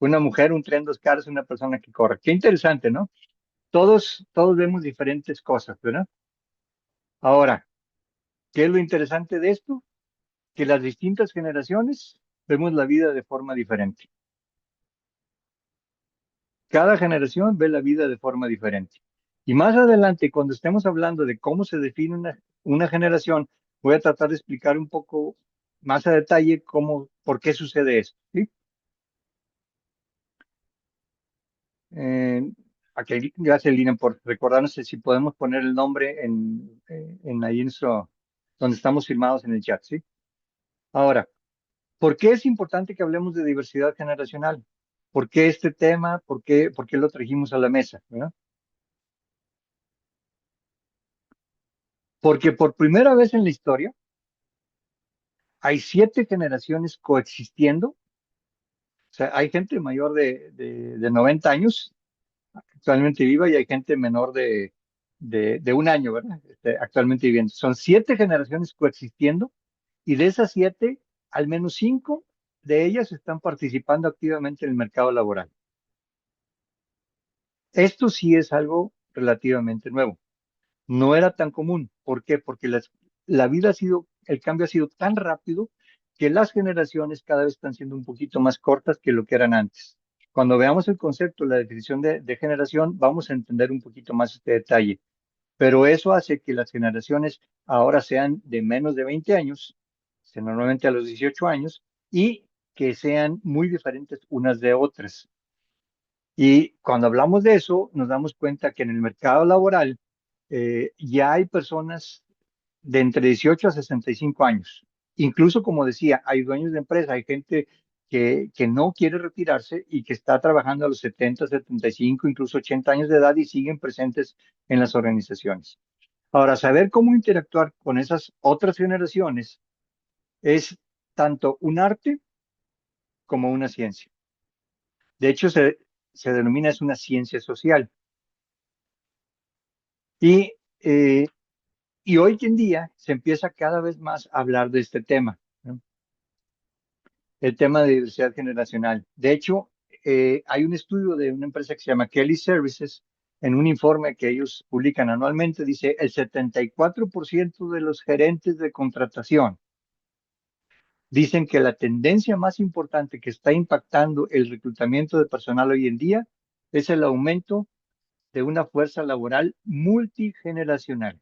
Una mujer, un tren, dos caras, una persona que corre. Qué interesante, ¿no? Todos vemos diferentes cosas, ¿verdad? Ahora, ¿qué es lo interesante de esto? Que las distintas generaciones vemos la vida de forma diferente. Cada generación ve la vida de forma diferente. Y más adelante, cuando estemos hablando de cómo se define una generación, voy a tratar de explicar un poco más a detalle por qué sucede eso, ¿sí? Eh, Aquí, gracias, Lina, por recordarnos si podemos poner el nombre en ahí donde estamos firmados en el chat, ¿sí? Ahora, ¿por qué es importante que hablemos de diversidad generacional? ¿Por qué este tema? ¿Por qué lo trajimos a la mesa? ¿Verdad? Porque por primera vez en la historia hay 7 generaciones coexistiendo. O sea, hay gente mayor de 90 años actualmente viva y hay gente menor de un año, ¿verdad? Actualmente viviendo. Son 7 generaciones coexistiendo y de esas 7, al menos 5 de ellas están participando activamente en el mercado laboral. Esto sí es algo relativamente nuevo. No era tan común. ¿Por qué? Porque el cambio ha sido tan rápido que las generaciones cada vez están siendo un poquito más cortas que lo que eran antes. Cuando veamos el concepto, la definición de generación, vamos a entender un poquito más este detalle. pero eso hace que las generaciones ahora sean de menos de 20 años, normalmente a los 18 años, y que sean muy diferentes unas de otras. Y cuando hablamos de eso, nos damos cuenta que en el mercado laboral ya hay personas de entre 18 a 65 años. Incluso, como decía, hay dueños de empresa, hay gente que no quiere retirarse y que está trabajando a los 70, 75, incluso 80 años de edad y siguen presentes en las organizaciones. Ahora, saber cómo interactuar con esas otras generaciones es tanto un arte como una ciencia. De hecho, se denomina es una ciencia social. Y, eh, y hoy en día se empieza cada vez más a hablar de este tema, ¿no? El tema de diversidad generacional. De hecho, hay un estudio de una empresa que se llama Kelly Services, en un informe que ellos publican anualmente, dice el 74% de los gerentes de contratación dicen que la tendencia más importante que está impactando el reclutamiento de personal hoy en día es el aumento de una fuerza laboral multigeneracional,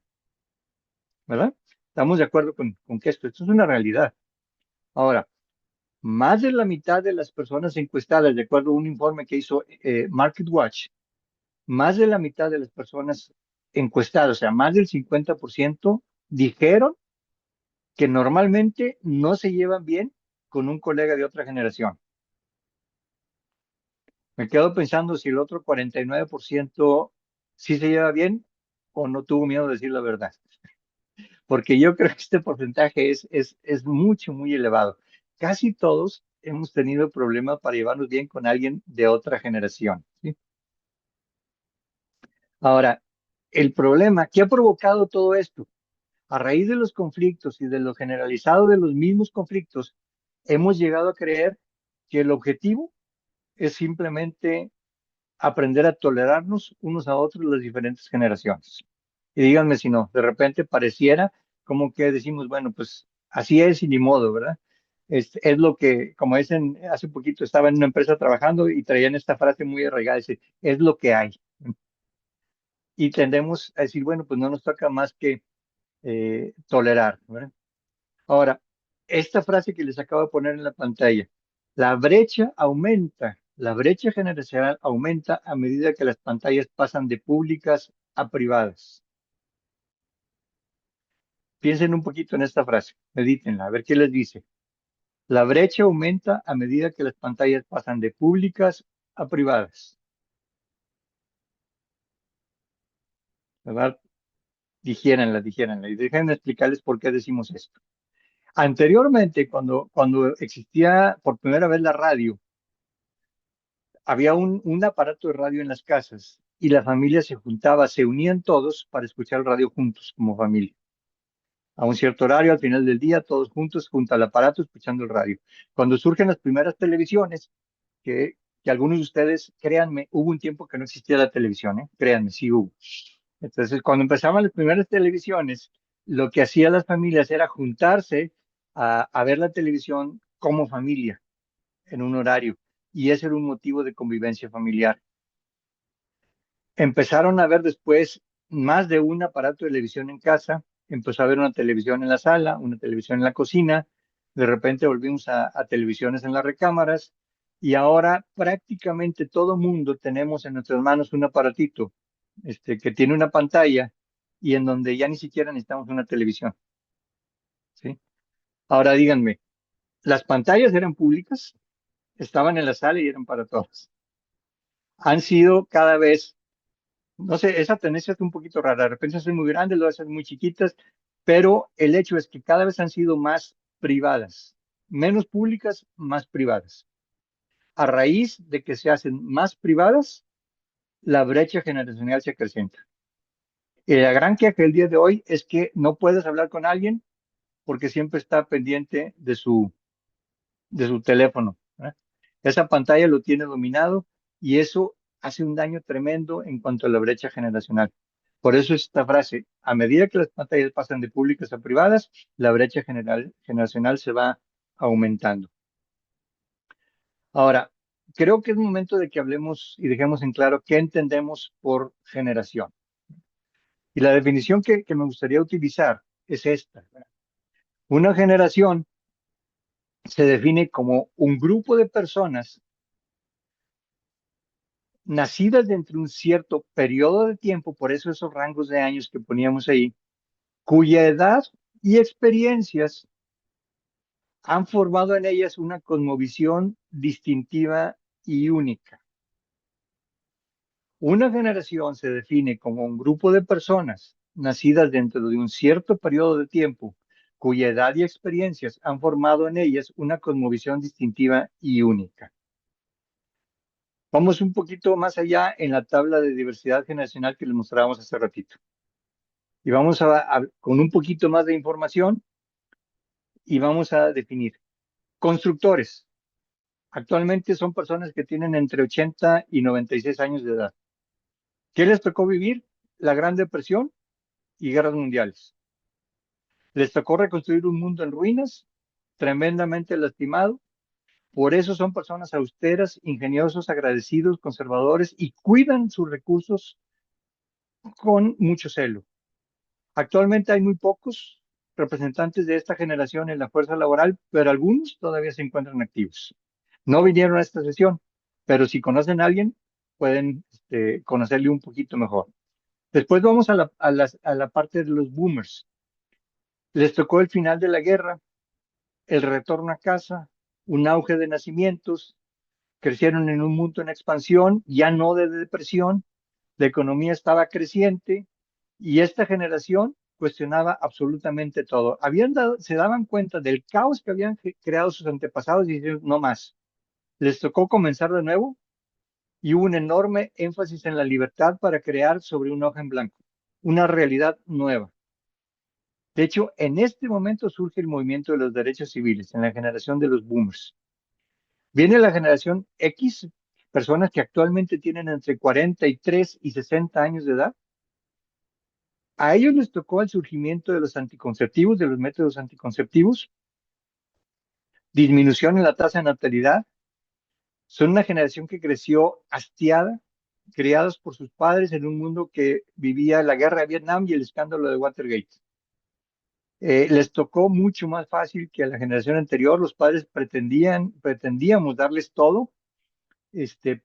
¿verdad? Estamos de acuerdo con que esto es una realidad. Ahora, más de la mitad de las personas encuestadas, de acuerdo a un informe que hizo MarketWatch, más de la mitad de las personas encuestadas, o sea, más del 50%, dijeron que normalmente no se llevan bien con un colega de otra generación. Me quedo pensando si el otro 49% sí se lleva bien o no tuvo miedo de decir la verdad. Porque yo creo que este porcentaje es mucho, muy elevado. Casi todos hemos tenido problemas para llevarnos bien con alguien de otra generación, ¿sí? Ahora, el problema, ¿qué ha provocado todo esto? A raíz de los conflictos y de lo generalizado de los mismos conflictos, hemos llegado a creer que el objetivo es simplemente aprender a tolerarnos unos a otros las diferentes generaciones. Y díganme si no, de repente pareciera como que decimos, bueno, pues así es y ni modo, ¿verdad? Es lo que, como dicen, hace poquito estaba en una empresa trabajando y traían esta frase muy arraigada, dice, es lo que hay. Y tendemos a decir, bueno, pues no nos toca más que tolerar, ¿verdad? Ahora, esta frase que les acabo de poner en la pantalla, la brecha aumenta, la brecha generacional aumenta a medida que las pantallas pasan de públicas a privadas. Piensen un poquito en esta frase, medítenla, a ver qué les dice. La brecha aumenta a medida que las pantallas pasan de públicas a privadas. ¿Verdad? Digiéranla. Y déjenme explicarles por qué decimos esto. Anteriormente, cuando existía por primera vez la radio, había un aparato de radio en las casas y la familia se juntaba, se unían todos para escuchar el radio juntos como familia. A un cierto horario, al final del día, todos juntos, junto al aparato, escuchando el radio. Cuando surgen las primeras televisiones, que algunos de ustedes, créanme, hubo un tiempo que no existía la televisión, ¿eh? Créanme, sí hubo. Entonces, cuando empezaban las primeras televisiones, lo que hacían las familias era juntarse a ver la televisión como familia, en un horario. Y ese era un motivo de convivencia familiar. Empezaron a ver después más de un aparato de televisión en casa, empezó a haber una televisión en la sala, una televisión en la cocina, de repente volvimos a televisiones en las recámaras y ahora prácticamente todo mundo tenemos en nuestras manos un aparatito que tiene una pantalla y en donde ya ni siquiera necesitamos una televisión, ¿sí? Ahora díganme, las pantallas eran públicas, estaban en la sala y eran para todos. Han sido cada vez, no sé, esa tendencia es un poquito rara. De repente son muy grandes, luego son muy chiquitas, pero el hecho es que cada vez han sido más privadas, menos públicas, más privadas. A raíz de que se hacen más privadas, la brecha generacional se acrecenta. Y la gran queja del día de hoy es que no puedes hablar con alguien porque siempre está pendiente de su teléfono, ¿verdad? Esa pantalla lo tiene dominado y eso hace un daño tremendo en cuanto a la brecha generacional. Por eso esta frase, a medida que las pantallas pasan de públicas a privadas, la brecha generacional se va aumentando. Ahora, creo que es momento de que hablemos y dejemos en claro qué entendemos por generación. Y la definición que me gustaría utilizar es esta. Una generación se define como un grupo de personas nacidas dentro de un cierto periodo de tiempo, por eso esos rangos de años que poníamos ahí, cuya edad y experiencias han formado en ellas una cosmovisión distintiva y única. Una generación se define como un grupo de personas nacidas dentro de un cierto periodo de tiempo, cuya edad y experiencias han formado en ellas una cosmovisión distintiva y única. Vamos un poquito más allá en la tabla de diversidad generacional que les mostrábamos hace ratito. Y vamos con un poquito más de información y vamos a definir. Constructores. Actualmente son personas que tienen entre 80 y 96 años de edad. ¿Qué les tocó vivir? La Gran Depresión y guerras mundiales. Les tocó reconstruir un mundo en ruinas, tremendamente lastimado. Por eso son personas austeras, ingeniosos, agradecidos, conservadores y cuidan sus recursos con mucho celo. Actualmente hay muy pocos representantes de esta generación en la fuerza laboral, pero algunos todavía se encuentran activos. No vinieron a esta sesión, pero si conocen a alguien, pueden conocerle un poquito mejor. Después vamos a la parte de los boomers. Les tocó el final de la guerra, el retorno a casa, un auge de nacimientos, crecieron en un mundo en expansión, ya no de depresión, la economía estaba creciente y esta generación cuestionaba absolutamente todo. Se daban cuenta del caos que habían creado sus antepasados y dijeron, no más. Les tocó comenzar de nuevo y hubo un enorme énfasis en la libertad para crear sobre una hoja en blanco, una realidad nueva. De hecho, en este momento surge el movimiento de los derechos civiles, en la generación de los boomers. Viene la generación X, personas que actualmente tienen entre 43 y 60 años de edad. A ellos les tocó el surgimiento de los anticonceptivos, de los métodos anticonceptivos, disminución en la tasa de natalidad. Son una generación que creció hastiada, criados por sus padres en un mundo que vivía la guerra de Vietnam y el escándalo de Watergate. Les tocó mucho más fácil que a la generación anterior. Los padres pretendíamos darles todo,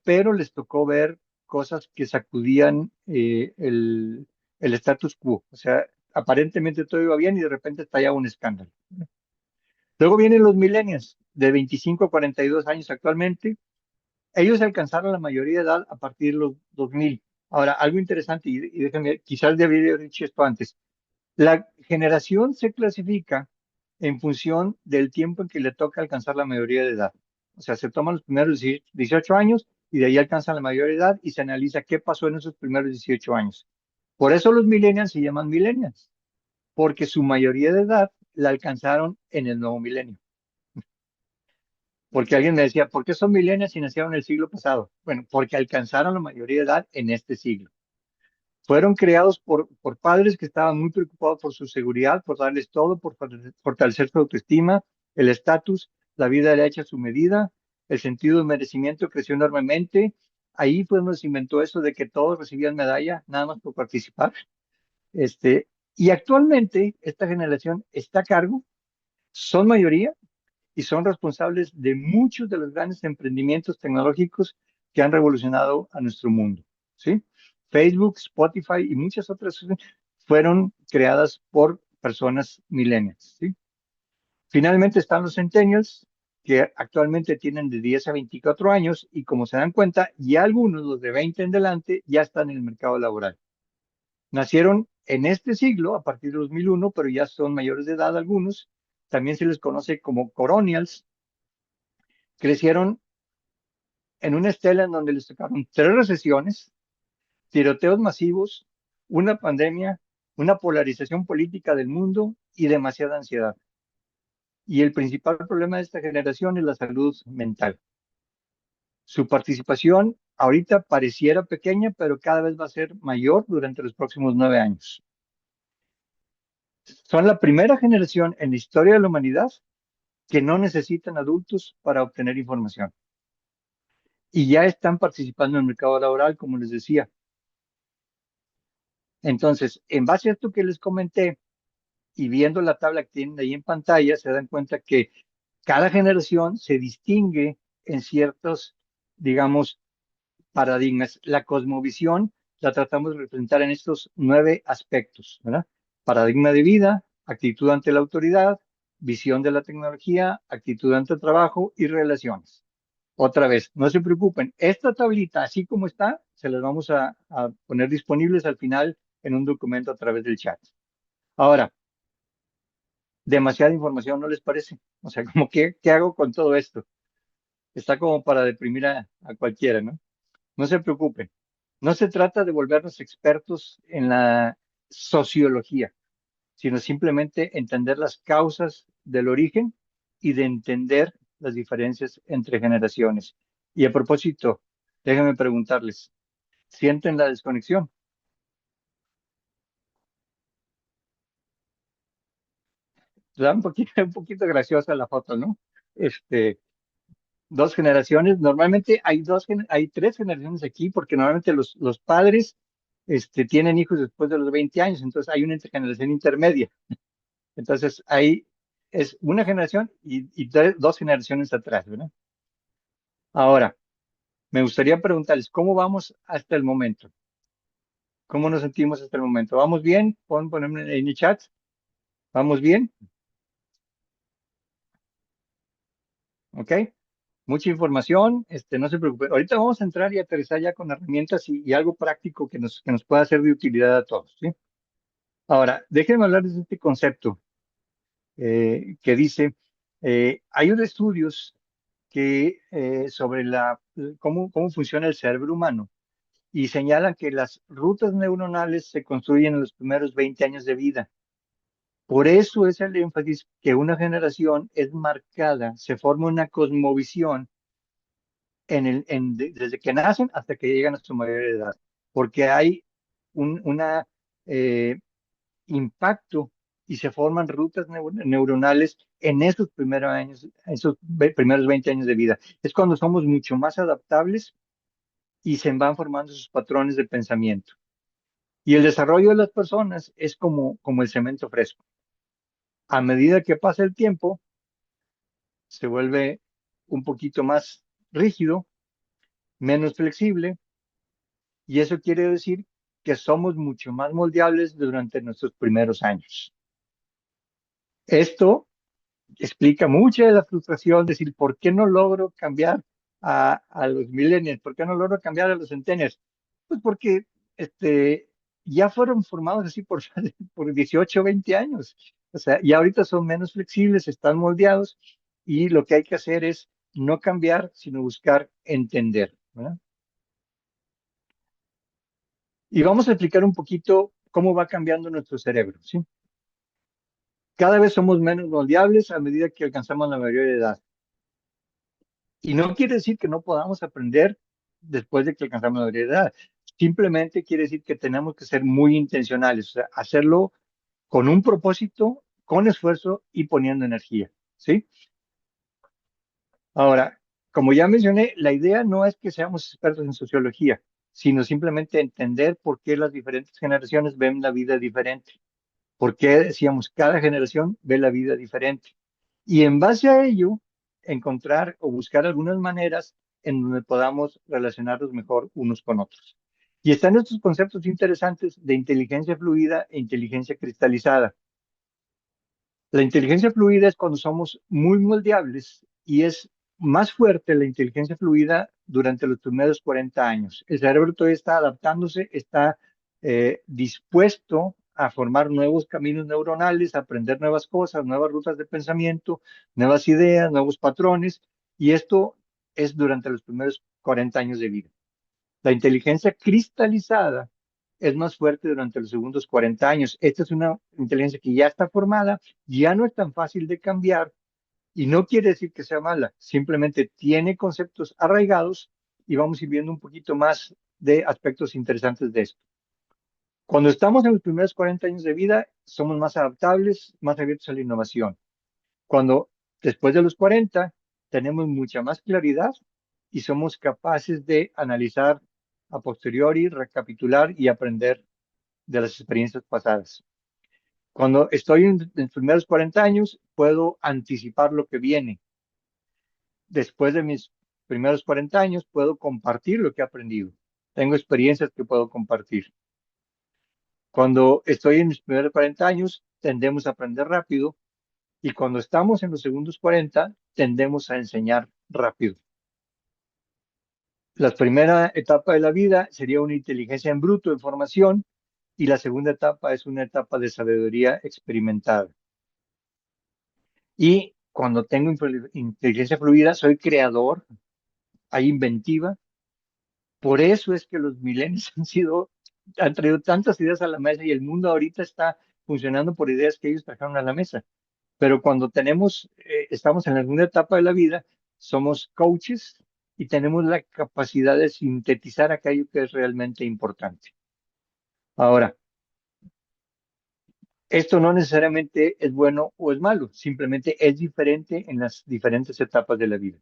pero les tocó ver cosas que sacudían el status quo. O sea, aparentemente todo iba bien y de repente estallaba un escándalo. Luego vienen los millennials, de 25 a 42 años actualmente. Ellos alcanzaron la mayoría de edad a partir de los 2000. Ahora, algo interesante, y déjenme, quizás debería haber dicho esto antes. La generación se clasifica en función del tiempo en que le toca alcanzar la mayoría de edad. O sea, se toman los primeros 18 años y de ahí alcanzan la mayoría de edad y se analiza qué pasó en esos primeros 18 años. Por eso los millennials se llaman millennials, porque su mayoría de edad la alcanzaron en el nuevo milenio. Porque alguien me decía, ¿por qué son millennials si nacieron en el siglo pasado? Bueno, porque alcanzaron la mayoría de edad en este siglo. Fueron creados por padres que estaban muy preocupados por su seguridad, por darles todo, por fortalecer su autoestima, el estatus, la vida era hecha a su medida, el sentido de merecimiento creció enormemente. Ahí fue donde se inventó eso de que todos recibían medalla, nada más por participar. Y actualmente esta generación está a cargo, son mayoría y son responsables de muchos de los grandes emprendimientos tecnológicos que han revolucionado a nuestro mundo, ¿sí? Facebook, Spotify y muchas otras fueron creadas por personas millennials, ¿sí? Finalmente están los centennials, que actualmente tienen de 10 a 24 años y como se dan cuenta, ya algunos, los de 20 en delante, ya están en el mercado laboral. Nacieron en este siglo, a partir de 2001, pero ya son mayores de edad algunos. También se les conoce como coronials. Crecieron en una estela en donde les tocaron 3 recesiones, tiroteos masivos, una pandemia, una polarización política del mundo y demasiada ansiedad. Y el principal problema de esta generación es la salud mental. Su participación ahorita pareciera pequeña, pero cada vez va a ser mayor durante los próximos 9 años. Son la primera generación en la historia de la humanidad que no necesitan adultos para obtener información. Y ya están participando en el mercado laboral, como les decía. Entonces, en base a esto que les comenté y viendo la tabla que tienen ahí en pantalla, se dan cuenta que cada generación se distingue en ciertos, digamos, paradigmas. La cosmovisión la tratamos de representar en estos 9 aspectos, ¿verdad? Paradigma de vida, actitud ante la autoridad, visión de la tecnología, actitud ante el trabajo y relaciones. Otra vez, no se preocupen, esta tablita, así como está, se las vamos a poner disponibles al final en un documento a través del chat. Ahora, demasiada información, ¿no les parece? O sea, como que, ¿qué hago con todo esto? Está como para deprimir a cualquiera, ¿no? No se preocupen. No se trata de volvernos expertos en la sociología, sino simplemente entender las causas del origen y de entender las diferencias entre generaciones. Y a propósito, déjenme preguntarles, ¿sienten la desconexión? Da un poquito graciosa la foto, ¿no? Este, 2 generaciones, normalmente hay 3 generaciones aquí, porque normalmente los padres tienen hijos después de los 20 años, entonces hay una generación intermedia. Entonces ahí es una generación y 2 generaciones atrás, ¿verdad? Ahora, me gustaría preguntarles, ¿cómo vamos hasta el momento? ¿Cómo nos sentimos hasta el momento? ¿Vamos bien? Ponme en el chat. ¿Vamos bien? ¿Ok? Mucha información, no se preocupe. Ahorita vamos a entrar y aterrizar ya con herramientas y algo práctico que nos pueda ser de utilidad a todos, ¿sí? Ahora, déjenme hablar de este concepto que dice, hay unos estudios que sobre cómo funciona el cerebro humano y señalan que las rutas neuronales se construyen en los primeros 20 años de vida. Por eso es el énfasis que una generación es marcada, se forma una cosmovisión desde que nacen hasta que llegan a su mayor edad, porque hay un impacto y se forman rutas neuronales en esos primeros años, esos primeros 20 años de vida. Es cuando somos mucho más adaptables y se van formando sus patrones de pensamiento. Y el desarrollo de las personas es como el cemento fresco. A medida que pasa el tiempo, se vuelve un poquito más rígido, menos flexible, y eso quiere decir que somos mucho más moldeables durante nuestros primeros años. Esto explica mucha de la frustración, decir, ¿por qué no logro cambiar a los millennials? ¿Por qué no logro cambiar a los centennials? Pues porque ya fueron formados así por 18 o 20 años. O sea, y ahorita son menos flexibles, están moldeados, y lo que hay que hacer es no cambiar, sino buscar entender, ¿verdad? Y vamos a explicar un poquito cómo va cambiando nuestro cerebro, ¿sí? Cada vez somos menos moldeables a medida que alcanzamos la mayoría de edad. Y no quiere decir que no podamos aprender después de que alcanzamos la mayoría de edad. Simplemente quiere decir que tenemos que ser muy intencionales, o sea, hacerlo con un propósito, con esfuerzo y poniendo energía, ¿sí? Ahora, como ya mencioné, la idea no es que seamos expertos en sociología, sino simplemente entender por qué las diferentes generaciones ven la vida diferente. ¿Por qué decíamos cada generación ve la vida diferente? Y en base a ello, encontrar o buscar algunas maneras en donde podamos relacionarnos mejor unos con otros. Y están estos conceptos interesantes de inteligencia fluida e inteligencia cristalizada. La inteligencia fluida es cuando somos muy moldeables y es más fuerte la inteligencia fluida durante los primeros 40 años. El cerebro todavía está adaptándose, está dispuesto a formar nuevos caminos neuronales, a aprender nuevas cosas, nuevas rutas de pensamiento, nuevas ideas, nuevos patrones, y esto es durante los primeros 40 años de vida. La inteligencia cristalizada es más fuerte durante los segundos 40 años. Esta es una inteligencia que ya está formada, ya no es tan fácil de cambiar y no quiere decir que sea mala, simplemente tiene conceptos arraigados y vamos a ir viendo un poquito más de aspectos interesantes de esto. Cuando estamos en los primeros 40 años de vida, somos más adaptables, más abiertos a la innovación. Cuando después de los 40 tenemos mucha más claridad y somos capaces de analizar a posteriori, recapitular y aprender de las experiencias pasadas. Cuando estoy en los primeros 40 años, puedo anticipar lo que viene. Después de mis primeros 40 años, puedo compartir lo que he aprendido. Tengo experiencias que puedo compartir. Cuando estoy en mis primeros 40 años, tendemos a aprender rápido y cuando estamos en los segundos 40, tendemos a enseñar rápido. La primera etapa de la vida sería una inteligencia en bruto, en formación, y la segunda etapa es una etapa de sabiduría experimentada. Y cuando tengo inteligencia fluida, soy creador, hay inventiva. Por eso es que los millennials han traído tantas ideas a la mesa y el mundo ahorita está funcionando por ideas que ellos trajeron a la mesa. Pero cuando estamos en la segunda etapa de la vida, somos coaches y tenemos la capacidad de sintetizar aquello que es realmente importante. Ahora, esto no necesariamente es bueno o es malo, simplemente es diferente en las diferentes etapas de la vida.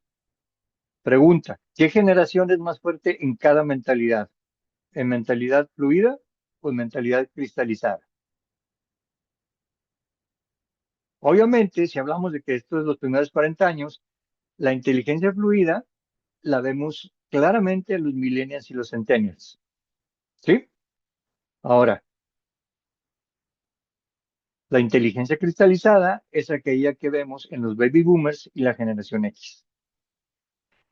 Pregunta, ¿qué generación es más fuerte en cada mentalidad? ¿En mentalidad fluida o en mentalidad cristalizada? Obviamente, si hablamos de que esto es los primeros 40 años, la inteligencia fluida la vemos claramente en los millennials y los centennials. ¿Sí? Ahora, la inteligencia cristalizada es aquella que vemos en los baby boomers y la generación X.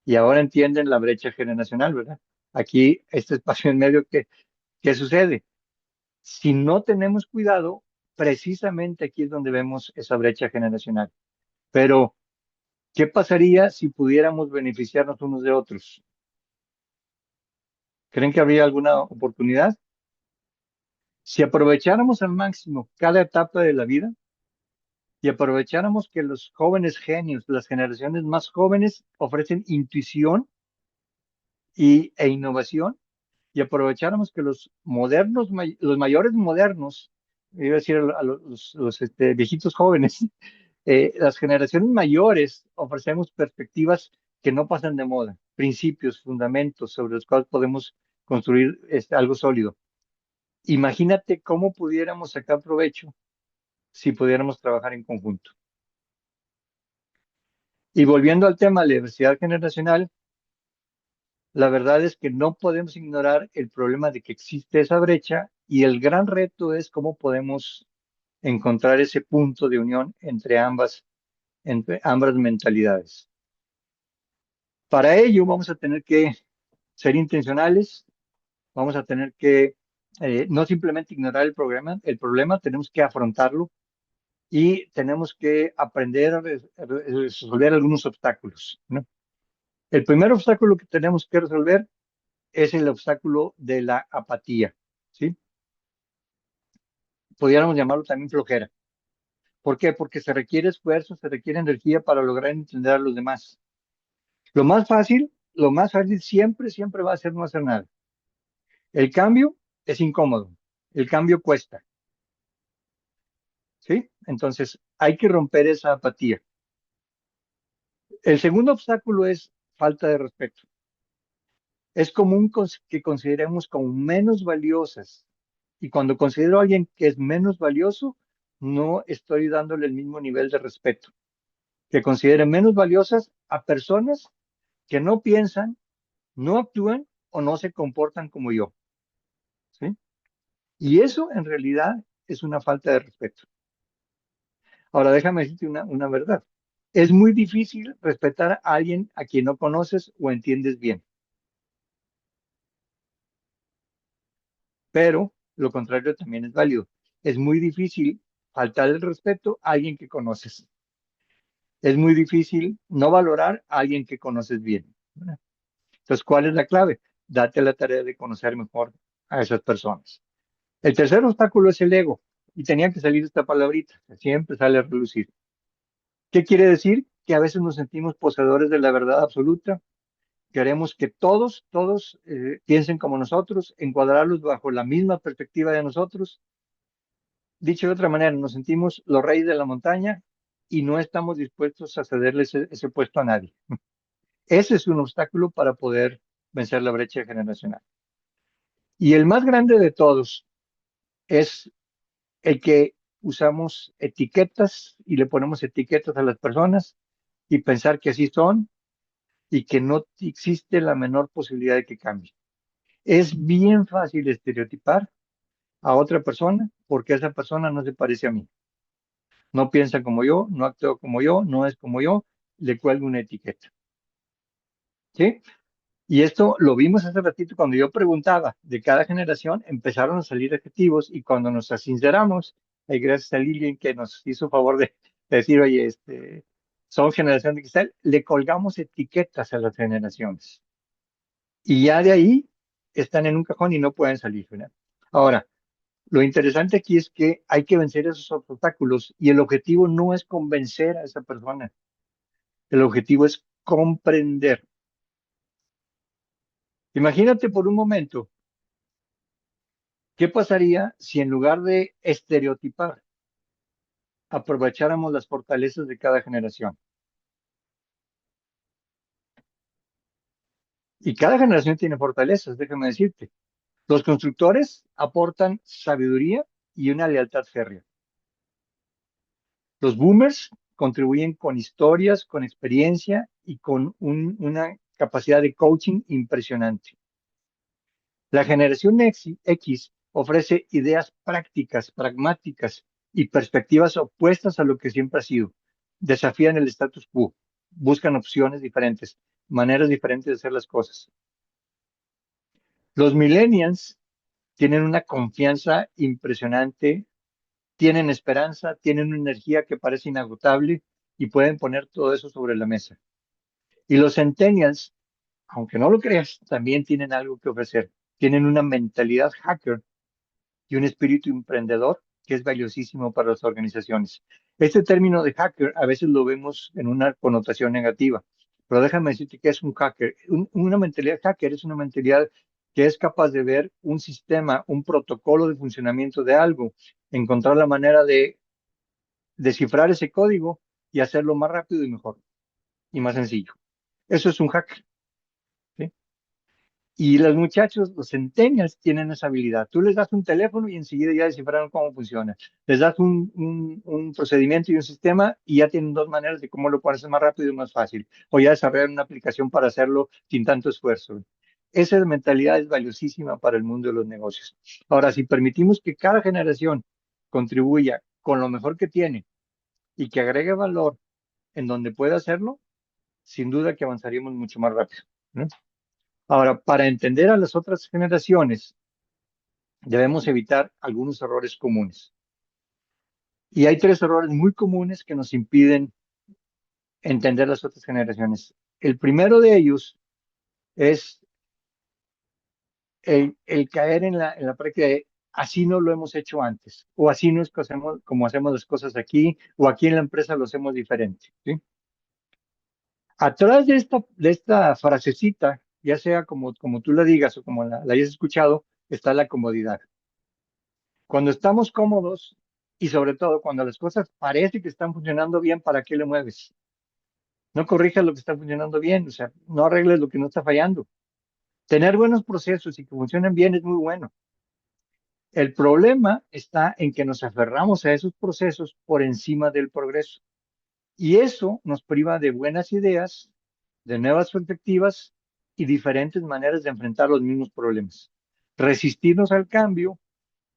Y ahora entienden la brecha generacional, ¿verdad? Aquí, este espacio en medio, ¿qué sucede? Si no tenemos cuidado, precisamente aquí es donde vemos esa brecha generacional. Pero, ¿qué pasaría si pudiéramos beneficiarnos unos de otros? ¿Creen que habría alguna oportunidad? Si aprovecháramos al máximo cada etapa de la vida y aprovecháramos que los jóvenes genios, las generaciones más jóvenes, ofrecen intuición e innovación, y aprovecháramos que los modernos, los mayores modernos, iba a decir los viejitos jóvenes, las generaciones mayores ofrecemos perspectivas que no pasan de moda, principios, fundamentos sobre los cuales podemos construir algo sólido. Imagínate cómo pudiéramos sacar provecho si pudiéramos trabajar en conjunto. Y volviendo al tema de la diversidad generacional, la verdad es que no podemos ignorar el problema de que existe esa brecha y el gran reto es cómo podemos encontrar ese punto de unión entre ambas mentalidades. Para ello vamos a tener que ser intencionales, vamos a tener que no simplemente ignorar el problema, tenemos que afrontarlo y tenemos que aprender a resolver algunos obstáculos, ¿no? El primer obstáculo que tenemos que resolver es el obstáculo de la apatía, ¿sí? Pudiéramos llamarlo también flojera. ¿Por qué? Porque se requiere esfuerzo, se requiere energía para lograr entender a los demás. Lo más fácil siempre va a ser no hacer nada. El cambio es incómodo, el cambio cuesta, ¿sí? Entonces hay que romper esa apatía. El segundo obstáculo es falta de respeto. Es común que consideremos como menos valiosas. Y cuando considero a alguien que es menos valioso, no estoy dándole el mismo nivel de respeto. Que considere menos valiosas a personas que no piensan, no actúan o no se comportan como yo. ¿Sí? Y eso en realidad es una falta de respeto. Ahora déjame decirte una verdad. Es muy difícil respetar a alguien a quien no conoces o entiendes bien. Pero lo contrario también es válido. Es muy difícil faltar el respeto a alguien que conoces. Es muy difícil no valorar a alguien que conoces bien. Entonces, ¿cuál es la clave? Date la tarea de conocer mejor a esas personas. El tercer obstáculo es el ego. Y tenía que salir esta palabrita, que siempre sale a relucir. ¿Qué quiere decir? Que a veces nos sentimos poseedores de la verdad absoluta. Queremos que todos piensen como nosotros, encuadrarlos bajo la misma perspectiva de nosotros. Dicho de otra manera, nos sentimos los reyes de la montaña y no estamos dispuestos a cederle ese puesto a nadie. Ese es un obstáculo para poder vencer la brecha generacional. Y el más grande de todos es el que usamos etiquetas y le ponemos etiquetas a las personas y pensar que así son y que no existe la menor posibilidad de que cambie. Es bien fácil estereotipar a otra persona porque esa persona no se parece a mí. No piensa como yo, no actúa como yo, no es como yo, le cuelgo una etiqueta. ¿Sí? Y esto lo vimos hace ratito cuando yo preguntaba de cada generación, empezaron a salir adjetivos y cuando nos sinceramos, gracias a Lilian que nos hizo favor de decir, oye, son generación de cristal, le colgamos etiquetas a las generaciones. Y ya de ahí están en un cajón y no pueden salir, ¿verdad? Ahora, lo interesante aquí es que hay que vencer esos obstáculos y el objetivo no es convencer a esa persona, el objetivo es comprender. Imagínate por un momento, ¿qué pasaría si en lugar de estereotipar, aprovecháramos las fortalezas de cada generación? Y cada generación tiene fortalezas, déjame decirte. Los constructores aportan sabiduría y una lealtad férrea. Los boomers contribuyen con historias, con experiencia y con una capacidad de coaching impresionante. La generación X ofrece ideas prácticas, pragmáticas y perspectivas opuestas a lo que siempre ha sido. Desafían el status quo, buscan opciones diferentes, maneras diferentes de hacer las cosas. Los millennials tienen una confianza impresionante, tienen esperanza, tienen una energía que parece inagotable y pueden poner todo eso sobre la mesa. Y los centennials, aunque no lo creas, también tienen algo que ofrecer. Tienen una mentalidad hacker y un espíritu emprendedor que es valiosísimo para las organizaciones. Este término de hacker a veces lo vemos en una connotación negativa, pero déjame decirte que es un hacker. Una mentalidad hacker es una mentalidad que es capaz de ver un sistema, un protocolo de funcionamiento de algo, encontrar la manera de descifrar ese código y hacerlo más rápido y mejor y más sencillo. Eso es un hacker. ¿Sí? Y los muchachos, los centennials, tienen esa habilidad. Tú les das un teléfono y enseguida ya descifraron cómo funciona. Les das un procedimiento y un sistema y ya tienen dos maneras de cómo lo pueden hacer más rápido y más fácil. O ya desarrollar una aplicación para hacerlo sin tanto esfuerzo. Esa mentalidad es valiosísima para el mundo de los negocios. Ahora, si permitimos que cada generación contribuya con lo mejor que tiene y que agregue valor en donde pueda hacerlo, sin duda que avanzaríamos mucho más rápido, ¿no? Ahora, para entender a las otras generaciones, debemos evitar algunos errores comunes. Y hay tres errores muy comunes que nos impiden entender las otras generaciones. El primero de ellos es el caer en la práctica de así no lo hemos hecho antes, o así no es como hacemos las cosas aquí, o aquí en la empresa lo hacemos diferente. ¿Sí? Atrás de esta frasecita, ya sea como tú la digas o como la hayas escuchado, está la comodidad. Cuando estamos cómodos y sobre todo cuando las cosas parece que están funcionando bien, ¿para qué le mueves? No corrijas lo que está funcionando bien, o sea, no arregles lo que no está fallando. Tener buenos procesos y que funcionen bien es muy bueno. El problema está en que nos aferramos a esos procesos por encima del progreso. Y eso nos priva de buenas ideas, de nuevas perspectivas y diferentes maneras de enfrentar los mismos problemas. Resistirnos al cambio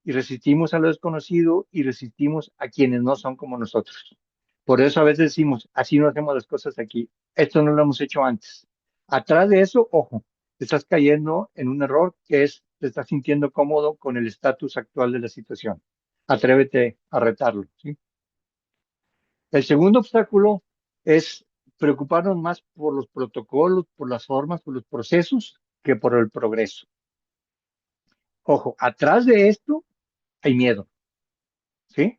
y resistimos a lo desconocido y resistimos a quienes no son como nosotros. Por eso a veces decimos, así no hacemos las cosas aquí. Esto no lo hemos hecho antes. Atrás de eso, ojo, te estás cayendo en un error que es, te estás sintiendo cómodo con el estatus actual de la situación. Atrévete a retarlo, ¿sí? El segundo obstáculo es preocuparnos más por los protocolos, por las formas, por los procesos, que por el progreso. Ojo, atrás de esto hay miedo, ¿sí?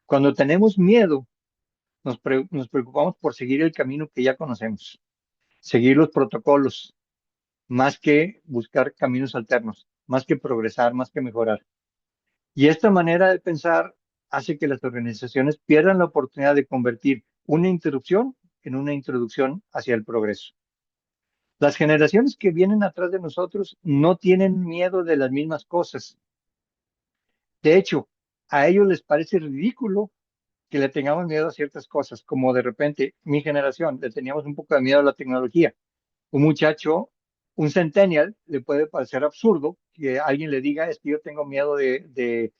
Cuando tenemos miedo, nos preocupamos por seguir el camino que ya conocemos, seguir los protocolos, más que buscar caminos alternos, más que progresar, más que mejorar. Y esta manera de pensar hace que las organizaciones pierdan la oportunidad de convertir una interrupción en una introducción hacia el progreso. Las generaciones que vienen atrás de nosotros no tienen miedo de las mismas cosas. De hecho, a ellos les parece ridículo que le tengamos miedo a ciertas cosas, como de repente mi generación le teníamos un poco de miedo a la tecnología. Un muchacho, un centennial, le puede parecer absurdo que alguien le diga, es que yo tengo miedo de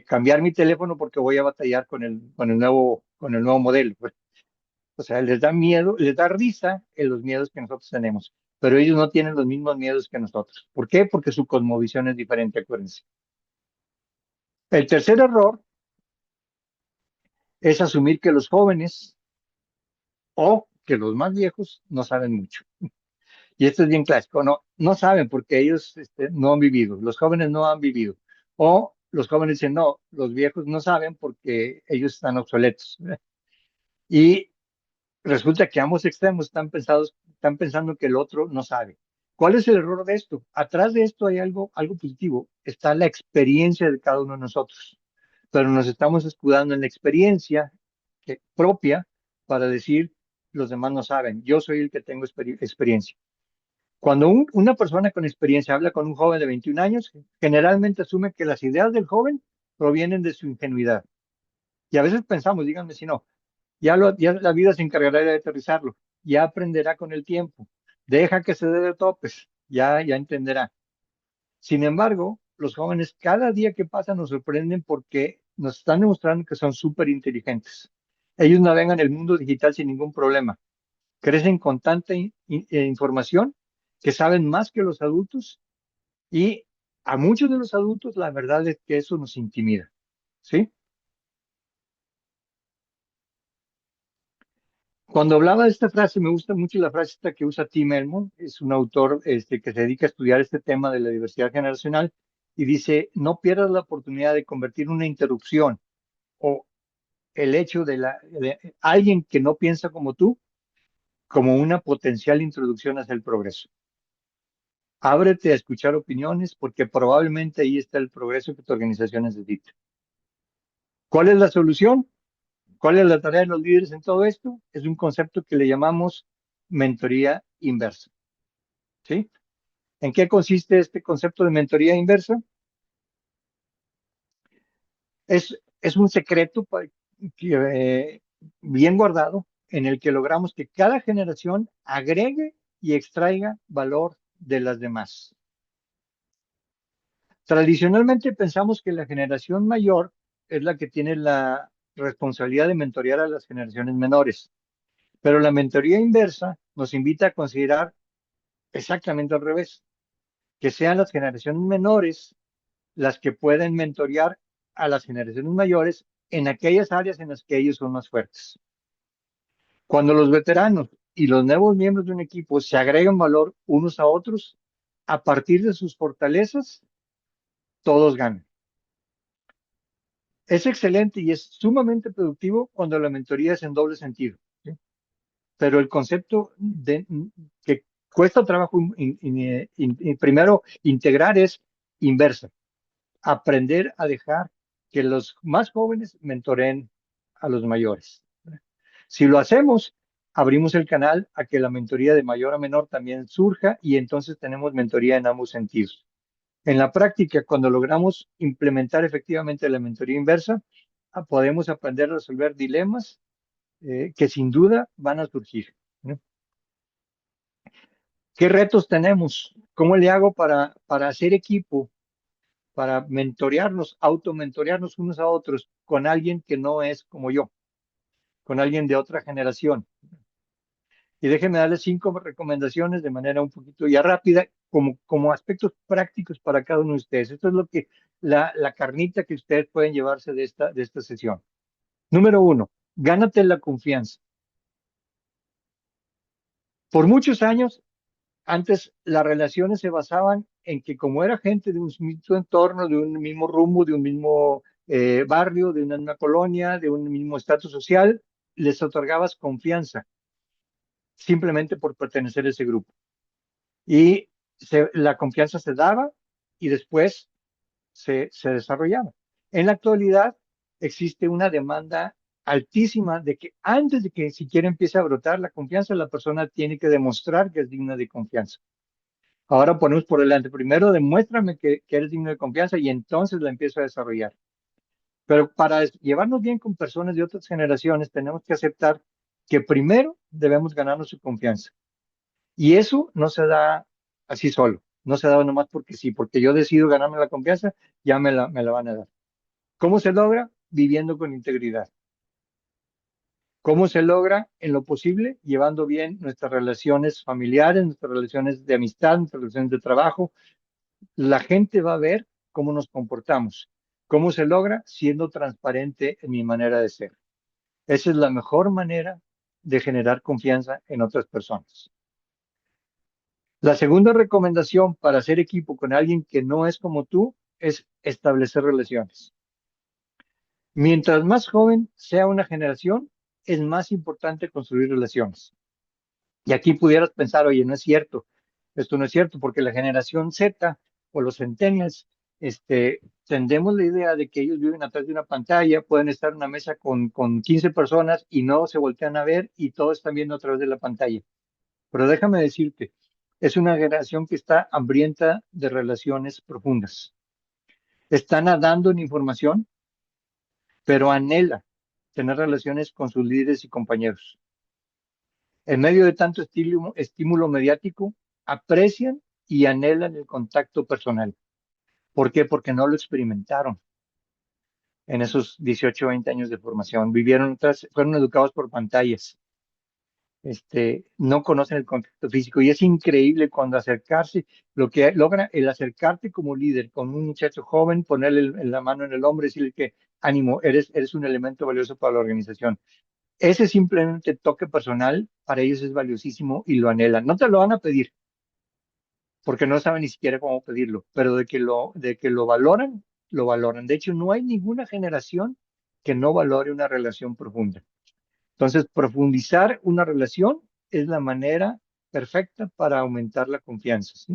cambiar mi teléfono porque voy a batallar con el nuevo modelo. O sea, les da miedo, les da risa en los miedos que nosotros tenemos, pero ellos no tienen los mismos miedos que nosotros. ¿Por qué? Porque su cosmovisión es diferente, acuérdense. El tercer error es asumir que los jóvenes o que los más viejos no saben mucho. Y esto es bien clásico, no saben porque ellos no han vivido, los jóvenes no han vivido. O los jóvenes dicen, no, los viejos no saben porque ellos están obsoletos. Y resulta que ambos extremos están pensando que el otro no sabe. ¿Cuál es el error de esto? Atrás de esto hay algo positivo. Está la experiencia de cada uno de nosotros. Pero nos estamos escudando en la experiencia propia para decir, los demás no saben. Yo soy el que tengo experiencia. Cuando una persona con experiencia habla con un joven de 21 años, generalmente asume que las ideas del joven provienen de su ingenuidad. Y a veces pensamos, díganme si no, ya la vida se encargará de aterrizarlo, ya aprenderá con el tiempo, deja que se dé de topes, ya entenderá. Sin embargo, los jóvenes cada día que pasa nos sorprenden porque nos están demostrando que son súper inteligentes. Ellos navegan el mundo digital sin ningún problema, crecen con tanta información que saben más que los adultos y a muchos de los adultos la verdad es que eso nos intimida, ¿sí? Cuando hablaba de esta frase, me gusta mucho la frase esta que usa Tim Elmore, es un autor que se dedica a estudiar este tema de la diversidad generacional y dice, no pierdas la oportunidad de convertir una interrupción o el hecho de alguien que no piensa como tú como una potencial introducción hacia el progreso. Ábrete a escuchar opiniones porque probablemente ahí está el progreso que tu organización necesita. ¿Cuál es la solución? ¿Cuál es la tarea de los líderes en todo esto? Es un concepto que le llamamos mentoría inversa. ¿Sí? ¿En qué consiste este concepto de mentoría inversa? Es un secreto bien guardado en el que logramos que cada generación agregue y extraiga valor de las demás. Tradicionalmente pensamos que la generación mayor es la que tiene la responsabilidad de mentorear a las generaciones menores, pero la mentoría inversa nos invita a considerar exactamente al revés, que sean las generaciones menores las que pueden mentorear a las generaciones mayores en aquellas áreas en las que ellos son más fuertes. Cuando los veteranos y los nuevos miembros de un equipo se agregan valor unos a otros, a partir de sus fortalezas, todos ganan. Es excelente y es sumamente productivo cuando la mentoría es en doble sentido, ¿sí? Pero el concepto que cuesta trabajo primero integrar es inversa. Aprender a dejar que los más jóvenes mentoren a los mayores. Si lo hacemos, abrimos el canal a que la mentoría de mayor a menor también surja y entonces tenemos mentoría en ambos sentidos. En la práctica, cuando logramos implementar efectivamente la mentoría inversa, podemos aprender a resolver dilemas que sin duda van a surgir, ¿no? ¿Qué retos tenemos? ¿Cómo le hago para hacer equipo, para mentorearnos, automentorearnos unos a otros con alguien que no es como yo, con alguien de otra generación? Y déjenme darles 5 recomendaciones de manera un poquito ya rápida, como aspectos prácticos para cada uno de ustedes. Esto es lo que la carnita que ustedes pueden llevarse de esta sesión. Número 1, gánate la confianza. Por muchos años, antes las relaciones se basaban en que como era gente de un mismo entorno, de un mismo rumbo, de un mismo barrio, de una misma colonia, de un mismo estatus social, les otorgabas confianza simplemente por pertenecer a ese grupo. Y la confianza se daba y después se desarrollaba. En la actualidad existe una demanda altísima de que antes de que siquiera empiece a brotar la confianza, la persona tiene que demostrar que es digna de confianza. Ahora ponemos por delante, primero demuéstrame que eres digno de confianza y entonces la empiezo a desarrollar. Pero para llevarnos bien con personas de otras generaciones, tenemos que aceptar que primero debemos ganarnos su confianza. Y eso no se da así solo, no se da nomás porque sí, porque yo decido ganarme la confianza, ya me la van a dar. ¿Cómo se logra? Viviendo con integridad. ¿Cómo se logra? En lo posible, llevando bien nuestras relaciones familiares, nuestras relaciones de amistad, nuestras relaciones de trabajo. La gente va a ver cómo nos comportamos. ¿Cómo se logra? Siendo transparente en mi manera de ser. Esa es la mejor manera de generar confianza en otras personas. La segunda recomendación para hacer equipo con alguien que no es como tú es establecer relaciones. Mientras más joven sea una generación, es más importante construir relaciones. Y aquí pudieras pensar, oye, no es cierto, esto no es cierto, porque la generación Z o los centennials, tendemos la idea de que ellos viven atrás de una pantalla, pueden estar en una mesa con 15 personas y no se voltean a ver y todos están viendo a través de la pantalla. Pero déjame decirte, es una generación que está hambrienta de relaciones profundas. Está nadando en información, pero anhela tener relaciones con sus líderes y compañeros. En medio de tanto estímulo mediático, aprecian y anhelan el contacto personal. ¿Por qué? Porque no lo experimentaron en esos 18 o 20 años de formación. Fueron educados por pantallas. No conocen el contacto físico y es increíble cuando acercarse, lo que logra el acercarte como líder con un muchacho joven, ponerle la mano en el hombro y decirle que ánimo, eres un elemento valioso para la organización. Ese simplemente toque personal para ellos es valiosísimo y lo anhelan. No te lo van a pedir porque no saben ni siquiera cómo pedirlo, pero de que lo valoran, lo valoran. De hecho, no hay ninguna generación que no valore una relación profunda. Entonces, profundizar una relación es la manera perfecta para aumentar la confianza, ¿sí?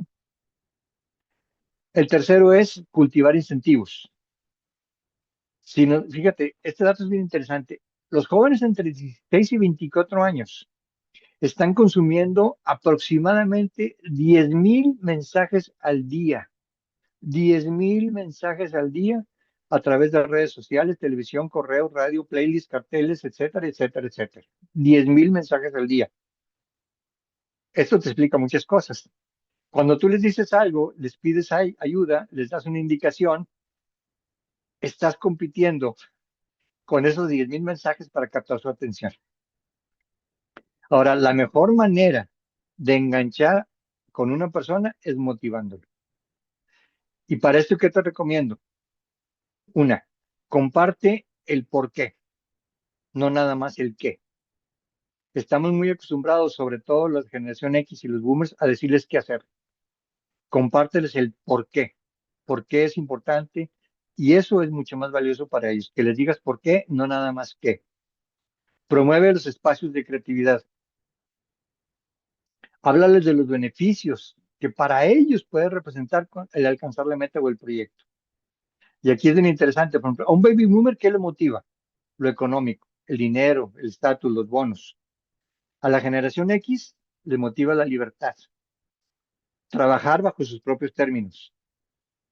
El tercero es cultivar incentivos. Fíjate, este dato es bien interesante. Los jóvenes entre 16 y 24 años están consumiendo aproximadamente 10,000 mensajes al día. 10,000 mensajes al día a través de redes sociales, televisión, correo, radio, playlists, carteles, etcétera, etcétera, etcétera. 10,000 mensajes al día. Esto te explica muchas cosas. Cuando tú les dices algo, les pides ayuda, les das una indicación, estás compitiendo con esos 10,000 mensajes para captar su atención. Ahora, la mejor manera de enganchar con una persona es motivándolo. Y para esto, ¿qué te recomiendo? Una, comparte el por qué, no nada más el qué. Estamos muy acostumbrados, sobre todo la generación X y los boomers, a decirles qué hacer. Compárteles el por qué es importante, y eso es mucho más valioso para ellos, que les digas por qué, no nada más qué. Promueve los espacios de creatividad. Háblales de los beneficios que para ellos puede representar el alcanzar la meta o el proyecto. Y aquí es bien interesante, por ejemplo, a un baby boomer, ¿qué le motiva? Lo económico, el dinero, el estatus, los bonos. A la generación X le motiva la libertad, trabajar bajo sus propios términos.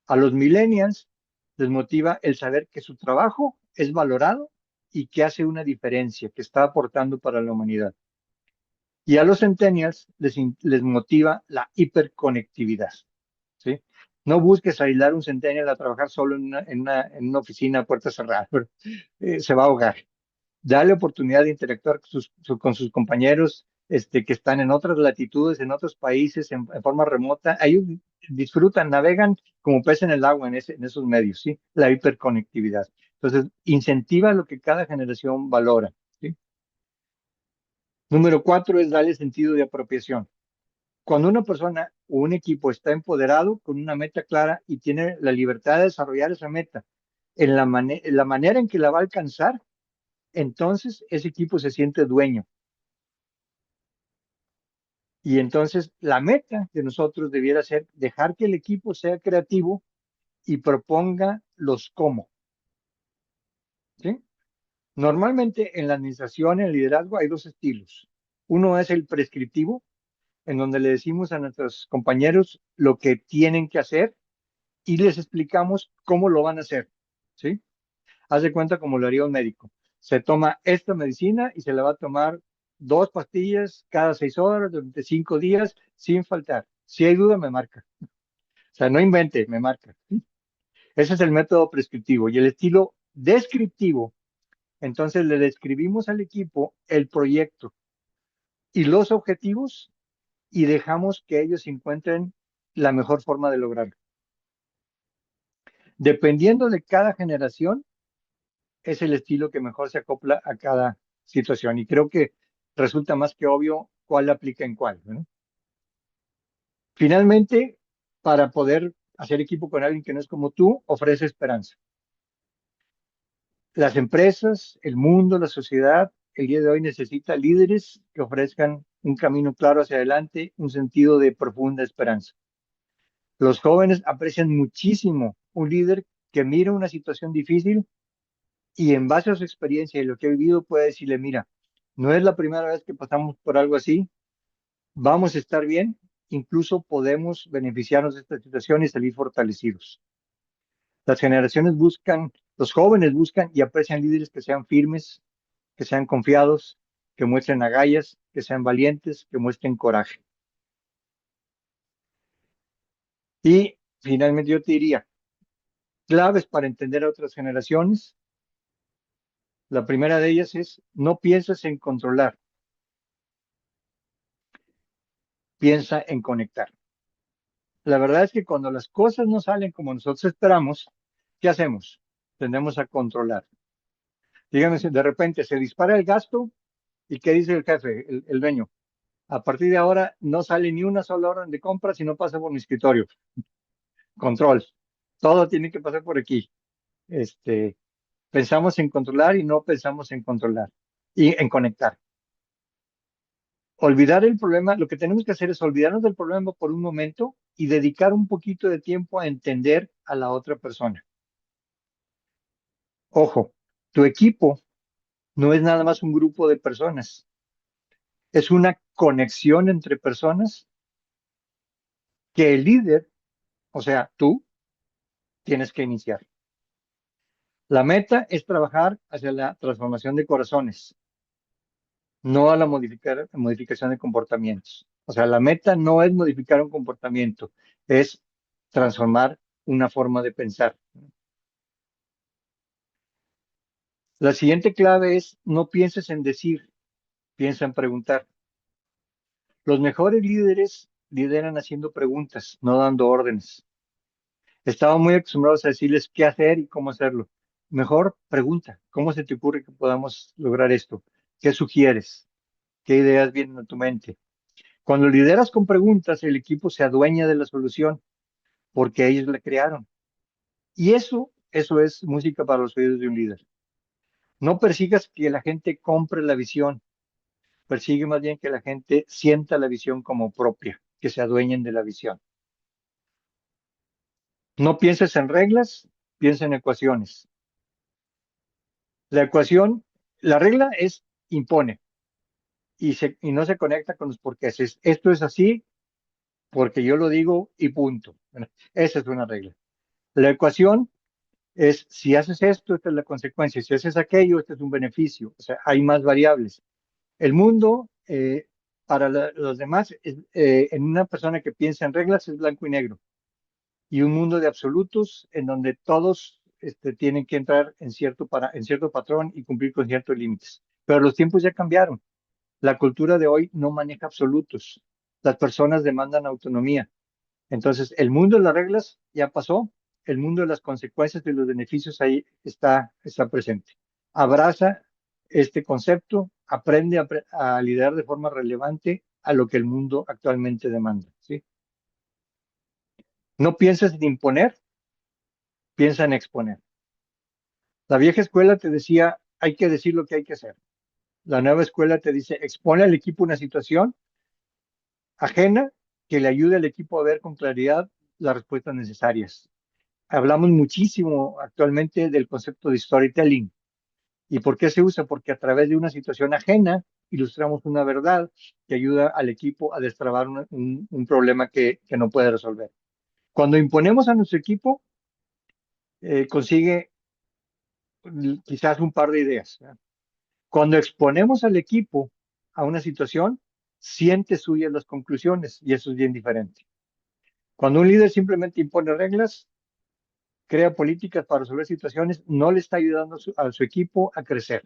A los millennials les motiva el saber que su trabajo es valorado y que hace una diferencia, que está aportando para la humanidad. Y a los centennials les motiva la hiperconectividad, ¿sí? No busques aislar un centennial a trabajar solo en una oficina a puerta cerrada, se va a ahogar. Dale oportunidad de interactuar con sus compañeros que están en otras latitudes, en otros países, en forma remota. Ellos disfrutan, navegan como pez en el agua en esos medios, ¿sí? La hiperconectividad. Entonces, incentiva lo que cada generación valora, ¿sí? Número 4 es darle sentido de apropiación. Cuando una persona o un equipo está empoderado con una meta clara y tiene la libertad de desarrollar esa meta en la manera en que la va a alcanzar, entonces ese equipo se siente dueño. Y entonces la meta de nosotros debiera ser dejar que el equipo sea creativo y proponga los cómo, ¿sí? Normalmente en la administración, en el liderazgo, hay dos estilos. Uno es el prescriptivo, en donde le decimos a nuestros compañeros lo que tienen que hacer y les explicamos cómo lo van a hacer, ¿sí? Haz de cuenta como lo haría un médico. Se toma esta medicina y se la va a tomar 2 pastillas cada 6 horas durante 5 días sin faltar. Si hay duda, me marca. O sea, no invente, me marca. Ese es el método prescriptivo. Y el estilo descriptivo, entonces le describimos al equipo el proyecto y los objetivos y dejamos que ellos encuentren la mejor forma de lograrlo. Dependiendo de cada generación, es el estilo que mejor se acopla a cada situación. Y creo que resulta más que obvio cuál aplica en cuál, ¿no? Finalmente, para poder hacer equipo con alguien que no es como tú, ofrece esperanza. Las empresas, el mundo, la sociedad, el día de hoy necesita líderes que ofrezcan un camino claro hacia adelante, un sentido de profunda esperanza. Los jóvenes aprecian muchísimo un líder que mira una situación difícil y en base a su experiencia y lo que ha vivido puede decirle, mira, no es la primera vez que pasamos por algo así, vamos a estar bien, incluso podemos beneficiarnos de esta situación y salir fortalecidos. Las generaciones buscan, los jóvenes buscan y aprecian líderes que sean firmes, que sean confiados, que muestren agallas, que sean valientes, que muestren coraje. Y finalmente yo te diría, claves para entender a otras generaciones. La primera de ellas es, no pienses en controlar, piensa en conectar. La verdad es que cuando las cosas no salen como nosotros esperamos, ¿qué hacemos? Tendemos a controlar. Dígame, si de repente se dispara el gasto y ¿qué dice el jefe, el dueño? A partir de ahora no sale ni una sola orden de compra si no pasa por mi escritorio. Control. Todo tiene que pasar por aquí. Pensamos en controlar y no pensamos en controlar y en conectar. Olvidar el problema, lo que tenemos que hacer es olvidarnos del problema por un momento y dedicar un poquito de tiempo a entender a la otra persona. Ojo, tu equipo no es nada más un grupo de personas, es una conexión entre personas que el líder, o sea, tú, tienes que iniciar. La meta es trabajar hacia la transformación de corazones, no a la modificación de comportamientos. O sea, la meta no es modificar un comportamiento, es transformar una forma de pensar. La siguiente clave es no pienses en decir, piensa en preguntar. Los mejores líderes lideran haciendo preguntas, no dando órdenes. Estaban muy acostumbrados a decirles qué hacer y cómo hacerlo. Mejor pregunta, ¿cómo se te ocurre que podamos lograr esto? ¿Qué sugieres? ¿Qué ideas vienen a tu mente? Cuando lideras con preguntas, el equipo se adueña de la solución porque ellos la crearon. Y eso es música para los oídos de un líder. No persigas que la gente compre la visión, persigue más bien que la gente sienta la visión como propia, que se adueñen de la visión. No pienses en reglas, piensa en ecuaciones. La ecuación, la regla es impone y no se conecta con los porqués. Esto es así porque yo lo digo y punto. Bueno, esa es una regla. La ecuación es si haces esto, esta es la consecuencia. Si haces aquello, este es un beneficio. O sea, hay más variables. El mundo, para los demás, en una persona que piensa en reglas es blanco y negro. Y un mundo de absolutos en donde todos tienen que entrar en cierto patrón y cumplir con ciertos límites. Pero los tiempos ya cambiaron. La cultura de hoy no maneja absolutos. Las personas demandan autonomía. Entonces, el mundo de las reglas ya pasó. El mundo de las consecuencias y los beneficios ahí está presente. Abraza este concepto, aprende a liderar de forma relevante a lo que el mundo actualmente demanda, ¿sí? No pienses en imponer, piensa en exponer. La vieja escuela te decía, hay que decir lo que hay que hacer. La nueva escuela te dice, expone al equipo una situación ajena que le ayude al equipo a ver con claridad las respuestas necesarias. Hablamos muchísimo actualmente del concepto de storytelling. ¿Y por qué se usa? Porque a través de una situación ajena ilustramos una verdad que ayuda al equipo a destrabar un problema que no puede resolver. Cuando imponemos a nuestro equipo, consigue quizás un par de ideas, ¿verdad? Cuando exponemos al equipo a una situación, siente suyas las conclusiones y eso es bien diferente. Cuando un líder simplemente impone reglas, crea políticas para resolver situaciones, no le está ayudando a su equipo a crecer.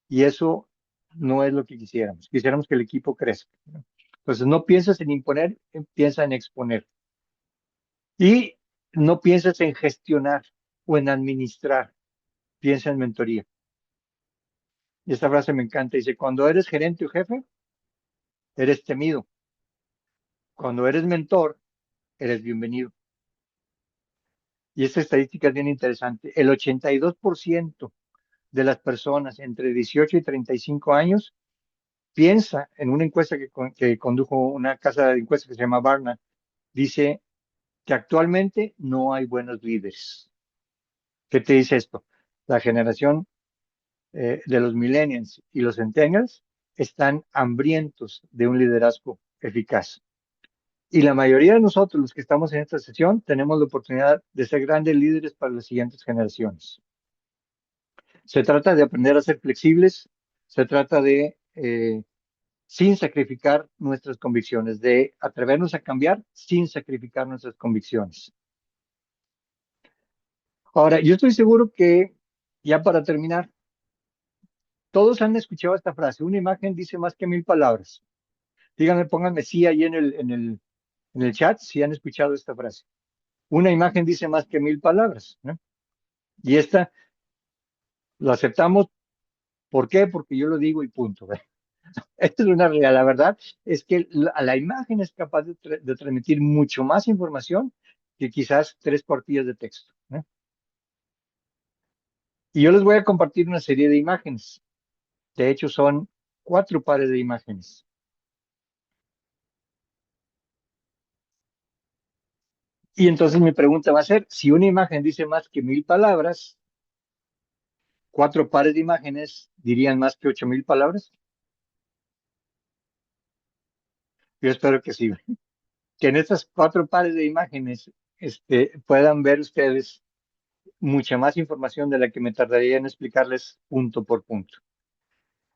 Y eso no es lo que quisiéramos. Quisiéramos que el equipo crezca, ¿no? Entonces, no piensas en imponer, piensa en exponer. Y no piensas en gestionar o en administrar, piensa en mentoría. Y esta frase me encanta. Dice, cuando eres gerente o jefe, eres temido. Cuando eres mentor, eres bienvenido. Y esta estadística es bien interesante. El 82% de las personas entre 18 y 35 años piensa en una encuesta que condujo una casa de encuestas que se llama Barna, dice que actualmente no hay buenos líderes. ¿Qué te dice esto? La generación de los millennials y los centennials están hambrientos de un liderazgo eficaz. Y la mayoría de nosotros, los que estamos en esta sesión, tenemos la oportunidad de ser grandes líderes para las siguientes generaciones. Se trata de aprender a ser flexibles, se trata de, sin sacrificar nuestras convicciones, de atrevernos a cambiar sin sacrificar nuestras convicciones. Ahora, yo estoy seguro que, ya para terminar, todos han escuchado esta frase, una imagen dice más que 1000 palabras. Díganme, pónganme sí ahí en el chat si han escuchado esta frase. Una imagen dice más que 1000 palabras, ¿no? Y esta lo aceptamos. ¿Por qué? Porque yo lo digo y punto. Esto es una realidad. La verdad es que la imagen es capaz de transmitir mucho más información que quizás 3 cuartillas de texto, ¿no? Y yo les voy a compartir una serie de imágenes. De hecho, son 4 pares de imágenes. Y entonces mi pregunta va a ser, si una imagen dice más que 1000 palabras, 4 pares de imágenes dirían más que 8000 palabras. Yo espero que sí, que en estas 4 pares de imágenes puedan ver ustedes mucha más información de la que me tardaría en explicarles punto por punto.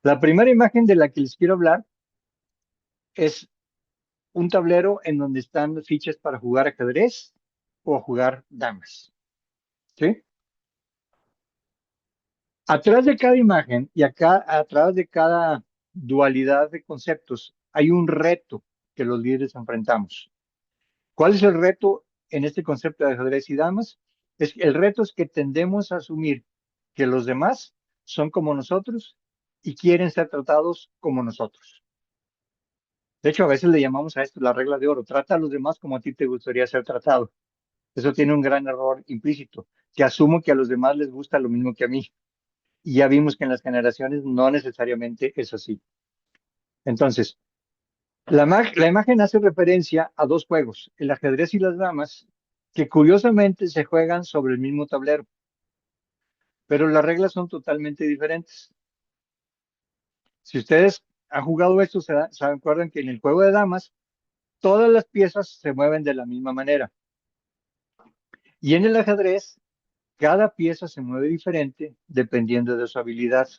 La primera imagen de la que les quiero hablar es un tablero en donde están fichas para jugar ajedrez o jugar damas, ¿sí? Atrás de cada imagen y acá, atrás de cada dualidad de conceptos, hay un reto que los líderes enfrentamos. ¿Cuál es el reto en este concepto de ajedrez y damas? El reto es que tendemos a asumir que los demás son como nosotros y quieren ser tratados como nosotros. De hecho, a veces le llamamos a esto la regla de oro. Trata a los demás como a ti te gustaría ser tratado. Eso tiene un gran error implícito, que asumo que a los demás les gusta lo mismo que a mí. Y ya vimos que en las generaciones no necesariamente es así. Entonces, la imagen hace referencia a 2 juegos, el ajedrez y las damas, que curiosamente se juegan sobre el mismo tablero, pero las reglas son totalmente diferentes. Si ustedes han jugado esto, se acuerdan que en el juego de damas, todas las piezas se mueven de la misma manera. Y en el ajedrez, cada pieza se mueve diferente dependiendo de su habilidad.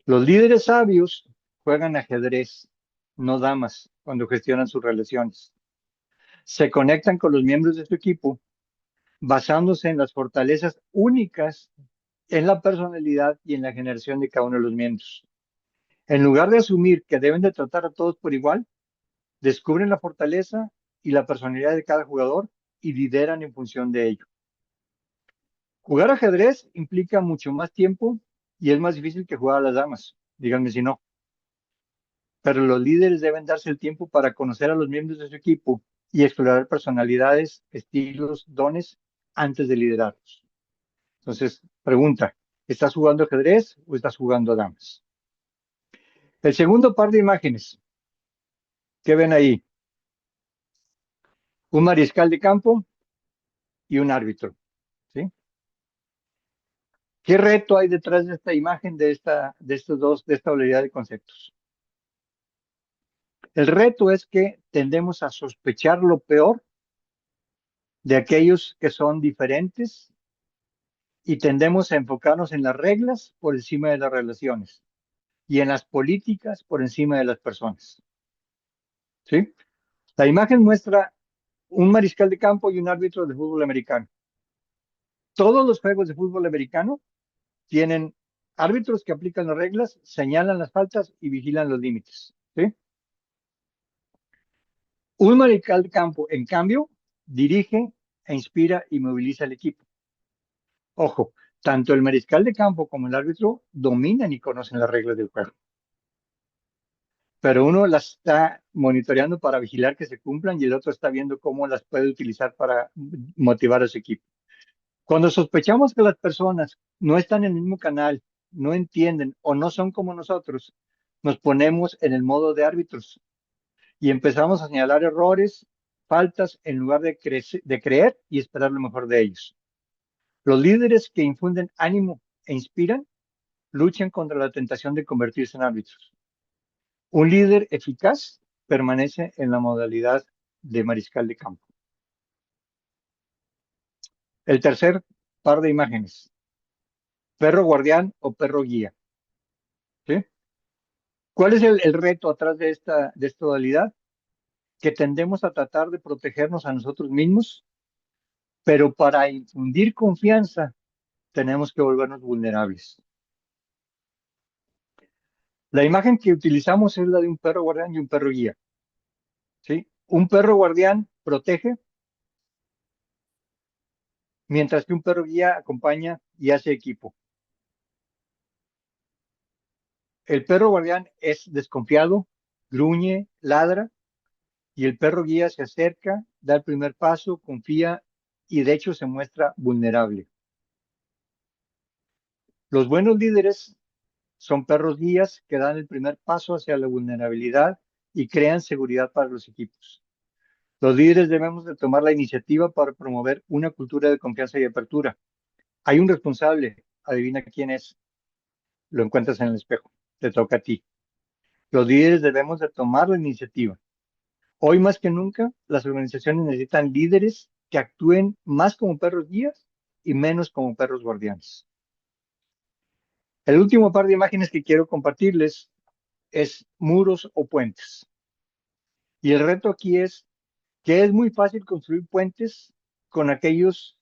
Los líderes sabios juegan ajedrez, no damas, cuando gestionan sus relaciones. Se conectan con los miembros de su equipo basándose en las fortalezas únicas en la personalidad y en la generación de cada uno de los miembros. En lugar de asumir que deben de tratar a todos por igual, descubren la fortaleza y la personalidad de cada jugador y lideran en función de ello. Jugar ajedrez implica mucho más tiempo y es más difícil que jugar a las damas. Díganme si no. Pero los líderes deben darse el tiempo para conocer a los miembros de su equipo y explorar personalidades, estilos, dones antes de liderarlos. Entonces, pregunta, ¿estás jugando ajedrez o estás jugando damas? El segundo par de imágenes, ¿qué ven ahí? Un mariscal de campo y un árbitro, ¿sí? ¿Qué reto hay detrás de esta imagen, de esta dualidad de conceptos? El reto es que tendemos a sospechar lo peor de aquellos que son diferentes y tendemos a enfocarnos en las reglas por encima de las relaciones y en las políticas por encima de las personas. ¿Sí? La imagen muestra un mariscal de campo y un árbitro de fútbol americano. Todos los juegos de fútbol americano tienen árbitros que aplican las reglas, señalan las faltas y vigilan los límites. ¿Sí? Un mariscal de campo, en cambio, dirige e inspira y moviliza al equipo. Ojo, tanto el mariscal de campo como el árbitro dominan y conocen las reglas del juego, pero uno las está monitoreando para vigilar que se cumplan y el otro está viendo cómo las puede utilizar para motivar a su equipo. Cuando sospechamos que las personas no están en el mismo canal, no entienden o no son como nosotros, nos ponemos en el modo de árbitros y empezamos a señalar errores, faltas, en lugar de creer y esperar lo mejor de ellos. Los líderes que infunden ánimo e inspiran luchan contra la tentación de convertirse en árbitros. Un líder eficaz permanece en la modalidad de mariscal de campo. El tercer par de imágenes, perro guardián o perro guía. ¿Sí? ¿Cuál es el reto atrás de esta dualidad? Que tendemos a tratar de protegernos a nosotros mismos, pero para infundir confianza tenemos que volvernos vulnerables. La imagen que utilizamos es la de un perro guardián y un perro guía. ¿Sí? Un perro guardián protege, mientras que un perro guía acompaña y hace equipo. El perro guardián es desconfiado, gruñe, ladra, y el perro guía se acerca, da el primer paso, confía y de hecho se muestra vulnerable. Los buenos líderes son perros guías que dan el primer paso hacia la vulnerabilidad y crean seguridad para los equipos. Los líderes debemos de tomar la iniciativa para promover una cultura de confianza y apertura. Hay un responsable, adivina quién es, lo encuentras en el espejo, te toca a ti. Los líderes debemos de tomar la iniciativa. Hoy más que nunca, las organizaciones necesitan líderes que actúen más como perros guías y menos como perros guardianes. El último par de imágenes que quiero compartirles es muros o puentes. Y el reto aquí es que es muy fácil construir puentes con aquellos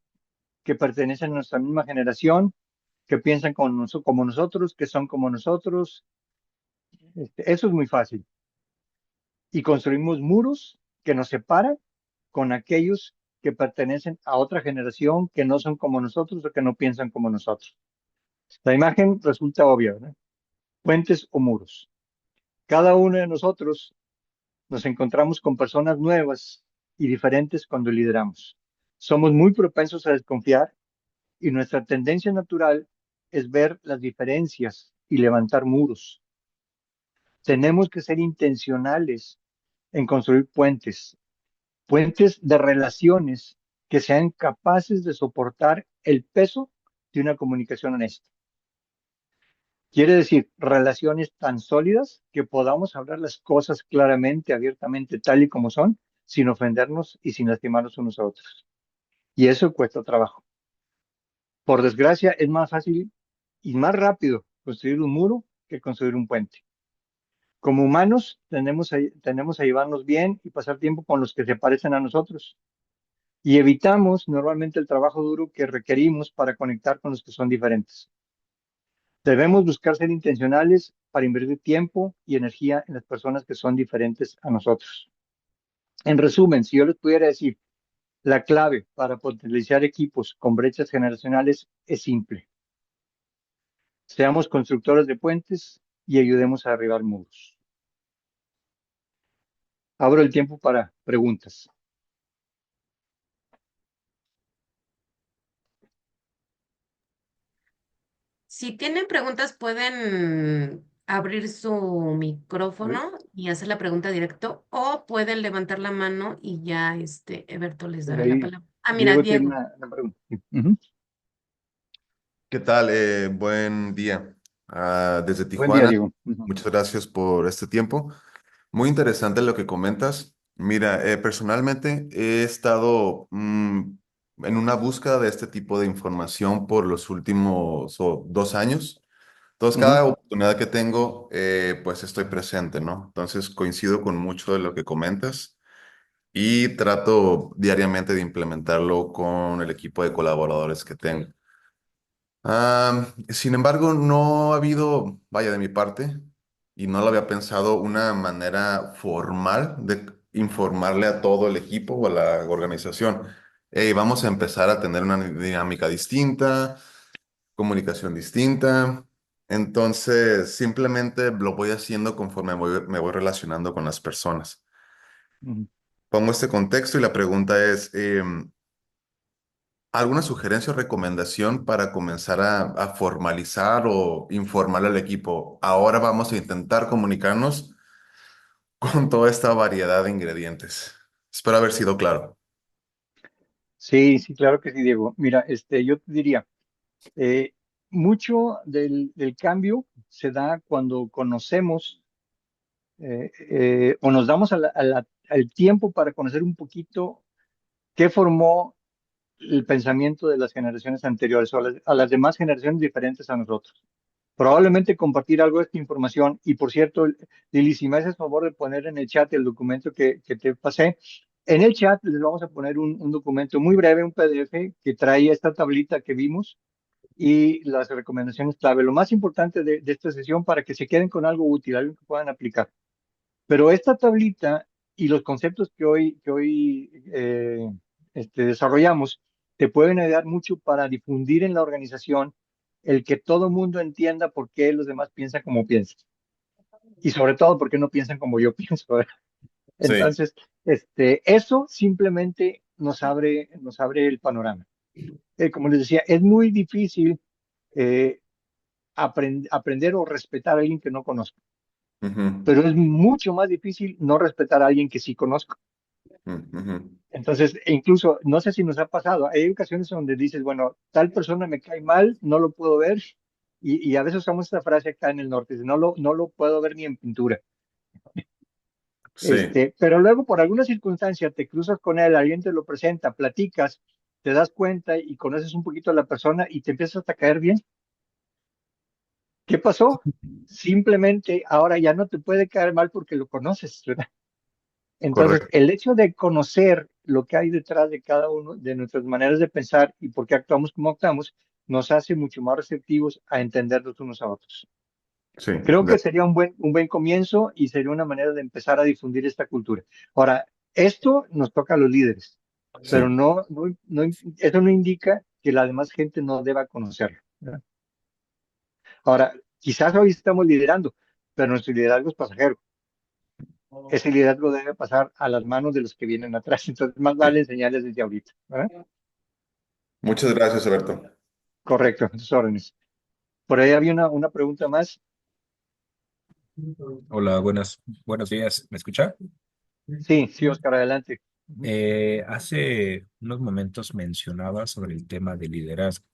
que pertenecen a nuestra misma generación, que piensan como nosotros, que son como nosotros. Eso es muy fácil. Y construimos muros que nos separan con aquellos que pertenecen a otra generación, que no son como nosotros o que no piensan como nosotros. La imagen resulta obvia, ¿verdad? Puentes o muros. Cada uno de nosotros nos encontramos con personas nuevas y diferentes cuando lideramos. Somos muy propensos a desconfiar y nuestra tendencia natural es ver las diferencias y levantar muros. Tenemos que ser intencionales en construir puentes de relaciones que sean capaces de soportar el peso de una comunicación honesta. Quiere decir, relaciones tan sólidas que podamos hablar las cosas claramente, abiertamente, tal y como son, sin ofendernos y sin lastimarnos unos a otros. Y eso cuesta trabajo. Por desgracia, es más fácil y más rápido construir un muro que construir un puente. Como humanos, tenemos a llevarnos bien y pasar tiempo con los que se parecen a nosotros. Y evitamos normalmente el trabajo duro que requerimos para conectar con los que son diferentes. Debemos buscar ser intencionales para invertir tiempo y energía en las personas que son diferentes a nosotros. En resumen, si yo les pudiera decir, la clave para potencializar equipos con brechas generacionales es simple. Seamos constructores de puentes y ayudemos a derribar muros. Abro el tiempo para preguntas. Si tienen preguntas, pueden abrir su A ver, micrófono y hacer la pregunta directo, o pueden levantar la mano y ya Eberto les por dará la ahí palabra. Ah, mira, Diego tiene Diego. una pregunta. Sí. ¿Qué tal? Buen día. Desde Buen día, Tijuana, Diego. Ujú, muchas gracias por este tiempo. Muy interesante lo que comentas. Mira, personalmente he estado en una búsqueda de este tipo de información por los últimos 2 años. Entonces, ujú, cada oportunidad que tengo, pues estoy presente, ¿no? Entonces, coincido con mucho de lo que comentas y trato diariamente de implementarlo con el equipo de colaboradores que tengo. Sin embargo, no ha habido, vaya de mi parte, y no lo había pensado, una manera formal de informarle a todo el equipo o a la organización. Hey, vamos a empezar a tener una dinámica distinta, comunicación distinta. Entonces, simplemente lo voy haciendo conforme me voy relacionando con las personas. ujú. Pongo este contexto y la pregunta es, ¿alguna sugerencia o recomendación para comenzar a formalizar o informar al equipo? Ahora vamos a intentar comunicarnos con toda esta variedad de ingredientes. Espero haber sido claro. Sí, sí, claro que sí, Diego. Mira, yo te diría, eh, mucho del cambio se da cuando conocemos o nos damos al tiempo para conocer un poquito qué formó el pensamiento de las generaciones anteriores o a las demás generaciones diferentes a nosotros. Probablemente compartir algo de esta información. Y por cierto, Lili, si me haces favor de poner en el chat el documento que te pasé, en el chat les vamos a poner un documento muy breve, un PDF que trae esta tablita que vimos y las recomendaciones clave. Lo más importante de esta sesión para que se queden con algo útil, algo que puedan aplicar. Pero esta tablita y los conceptos que hoy desarrollamos te pueden ayudar mucho para difundir en la organización el que todo mundo entienda por qué los demás piensan como piensan y sobre todo por qué no piensan como yo pienso. ¿Verdad? Sí. Entonces, eso simplemente nos abre el panorama. Como les decía, es muy difícil eh, aprender o respetar a alguien que no conozco, Ujú, pero es mucho más difícil no respetar a alguien que sí conozco. ujú. Entonces, e incluso, no sé si nos ha pasado, hay ocasiones donde dices, bueno, tal persona me cae mal, no lo puedo ver, y a veces usamos esta frase acá en el norte, dice, no lo puedo ver ni en pintura. Sí, Pero luego, por alguna circunstancia, te cruzas con él, alguien te lo presenta, platicas, te das cuenta y conoces un poquito a la persona y te empiezas a caer bien. ¿Qué pasó? Simplemente ahora ya no te puede caer mal porque lo conoces, ¿verdad? Entonces, correcto. el hecho de conocer lo que hay detrás de cada uno de nuestras maneras de pensar y por qué actuamos como actuamos, nos hace mucho más receptivos a entendernos unos a otros. Sí, Creo que sería un buen comienzo y sería una manera de empezar a difundir esta cultura. Ahora, esto nos toca a los líderes, pero sí. eso no indica que la demás gente no deba conocerlo, ¿verdad? Ahora, quizás hoy estamos liderando, pero nuestro liderazgo es pasajero. Ese liderazgo debe pasar a las manos de los que vienen atrás. Entonces, más Sí. vale enseñarles desde ahorita, ¿verdad? Muchas gracias, Alberto. Correcto, a sus órdenes. Por ahí había una pregunta más. Hola, buenos días. ¿Me escucha? Sí, sí, Oscar, adelante. Ujú. Hace unos momentos mencionaba sobre el tema de liderazgo,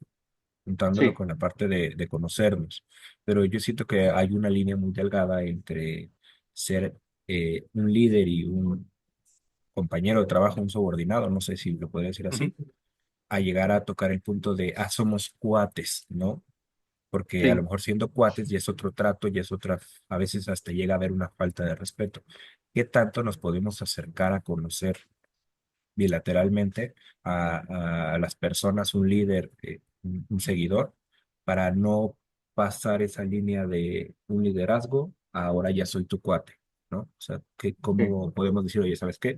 juntándolo Sí, con la parte de conocernos, pero yo siento que hay una línea muy delgada entre ser un líder y un compañero de trabajo, un subordinado, no sé si lo puede decir ujú, así, a llegar a tocar el punto de, somos cuates, ¿no? Porque a lo sí, mejor siendo cuates ya es otro trato, ya es otra, a veces hasta llega a haber una falta de respeto. ¿Qué tanto nos podemos acercar a conocer bilateralmente a las personas, un líder, un seguidor, para no pasar esa línea de un liderazgo, a ahora ya soy tu cuate, ¿no? O sea, sí. ¿cómo podemos decir, oye, ¿sabes qué?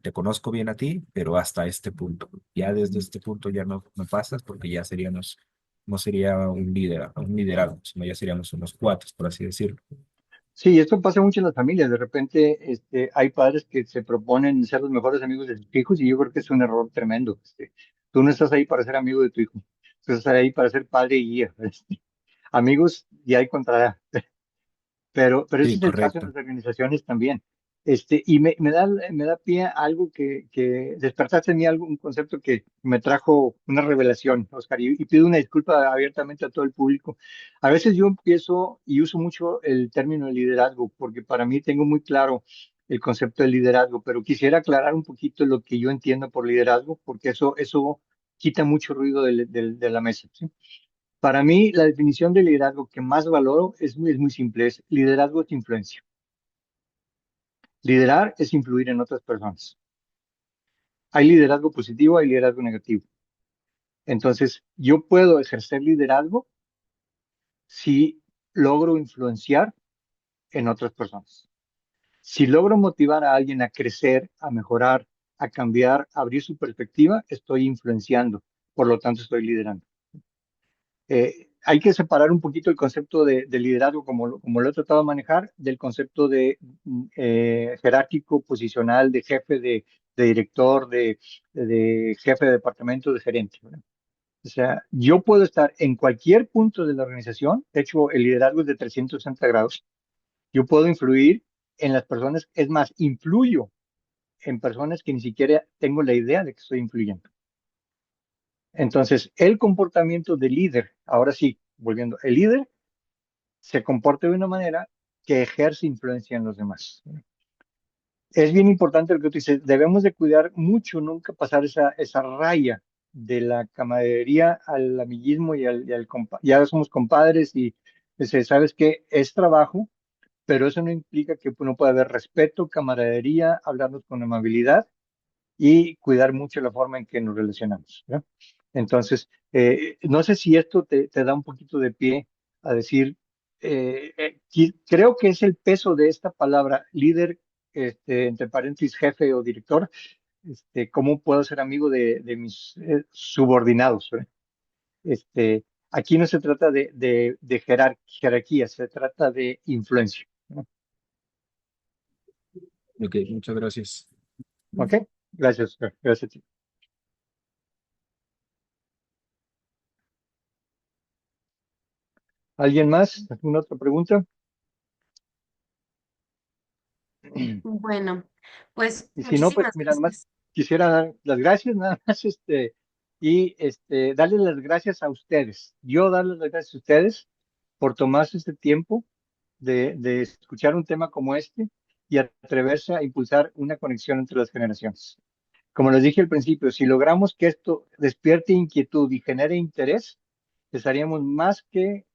Te conozco bien a ti, pero hasta este punto. Ya desde este punto ya no pasas porque ya seríamos, no sería un liderazgo, sino ya seríamos unos cuates, por así decirlo. Sí, esto pasa mucho en las familias. De repente, hay padres que se proponen ser los mejores amigos de sus hijos y yo creo que es un error tremendo. Tú no estás ahí para ser amigo de tu hijo, tú estás ahí para ser padre y guía. Amigos ya hay contra, pero ese Sí, es el caso en correcto. las organizaciones también. Y me da pie a algo que despertaste en mí algo, un concepto que me trajo una revelación, Oscar, y pido una disculpa abiertamente a todo el público. A veces yo empiezo y uso mucho el término de liderazgo, porque para mí tengo muy claro el concepto de liderazgo, pero quisiera aclarar un poquito lo que yo entiendo por liderazgo, porque eso quita mucho ruido de la mesa, ¿sí? Para mí, la definición de liderazgo que más valoro es muy simple, es liderazgo es influencia. Liderar es influir en otras personas. Hay liderazgo positivo, hay liderazgo negativo. Entonces, yo puedo ejercer liderazgo si logro influenciar en otras personas. Si logro motivar a alguien a crecer, a mejorar, a cambiar, a abrir su perspectiva, estoy influenciando. Por lo tanto, estoy liderando. Hay que separar un poquito el concepto de liderazgo, como lo he tratado de manejar, del concepto de jerárquico, posicional, de jefe, de director, de jefe de departamento, de gerente, ¿verdad? O sea, yo puedo estar en cualquier punto de la organización. De hecho, el liderazgo es de 360 grados. Yo puedo influir en las personas, es más, influyo en personas que ni siquiera tengo la idea de que estoy influyendo. Entonces, el comportamiento del líder, ahora sí, volviendo, el líder se comporta de una manera que ejerce influencia en los demás. Es bien importante lo que tú dices, debemos de cuidar mucho, nunca pasar esa raya de la camaradería al amiguismo ya somos compadres y sabes que es trabajo, pero eso no implica que no pueda haber respeto, camaradería, hablarnos con amabilidad y cuidar mucho la forma en que nos relacionamos, ¿verdad? Entonces, no sé si esto te da un poquito de pie a decir, creo que es el peso de esta palabra líder, entre paréntesis, jefe o director, cómo puedo ser amigo de mis subordinados, ¿verdad? Aquí no se trata de jerarquía, se trata de influencia, ¿no? Ok, muchas gracias. ¿Ok? Gracias, gracias a ti. ¿Alguien más? ¿Alguna otra pregunta? Bueno, pues Y si no, pues muchísimas mira, nomás gracias. quisiera dar las gracias, nada más, y darles las gracias a ustedes. Yo darles las gracias a ustedes por tomarse este tiempo de escuchar un tema como este y atreverse a impulsar una conexión entre las generaciones. Como les dije al principio, si logramos que esto despierte inquietud y genere interés, estaríamos más que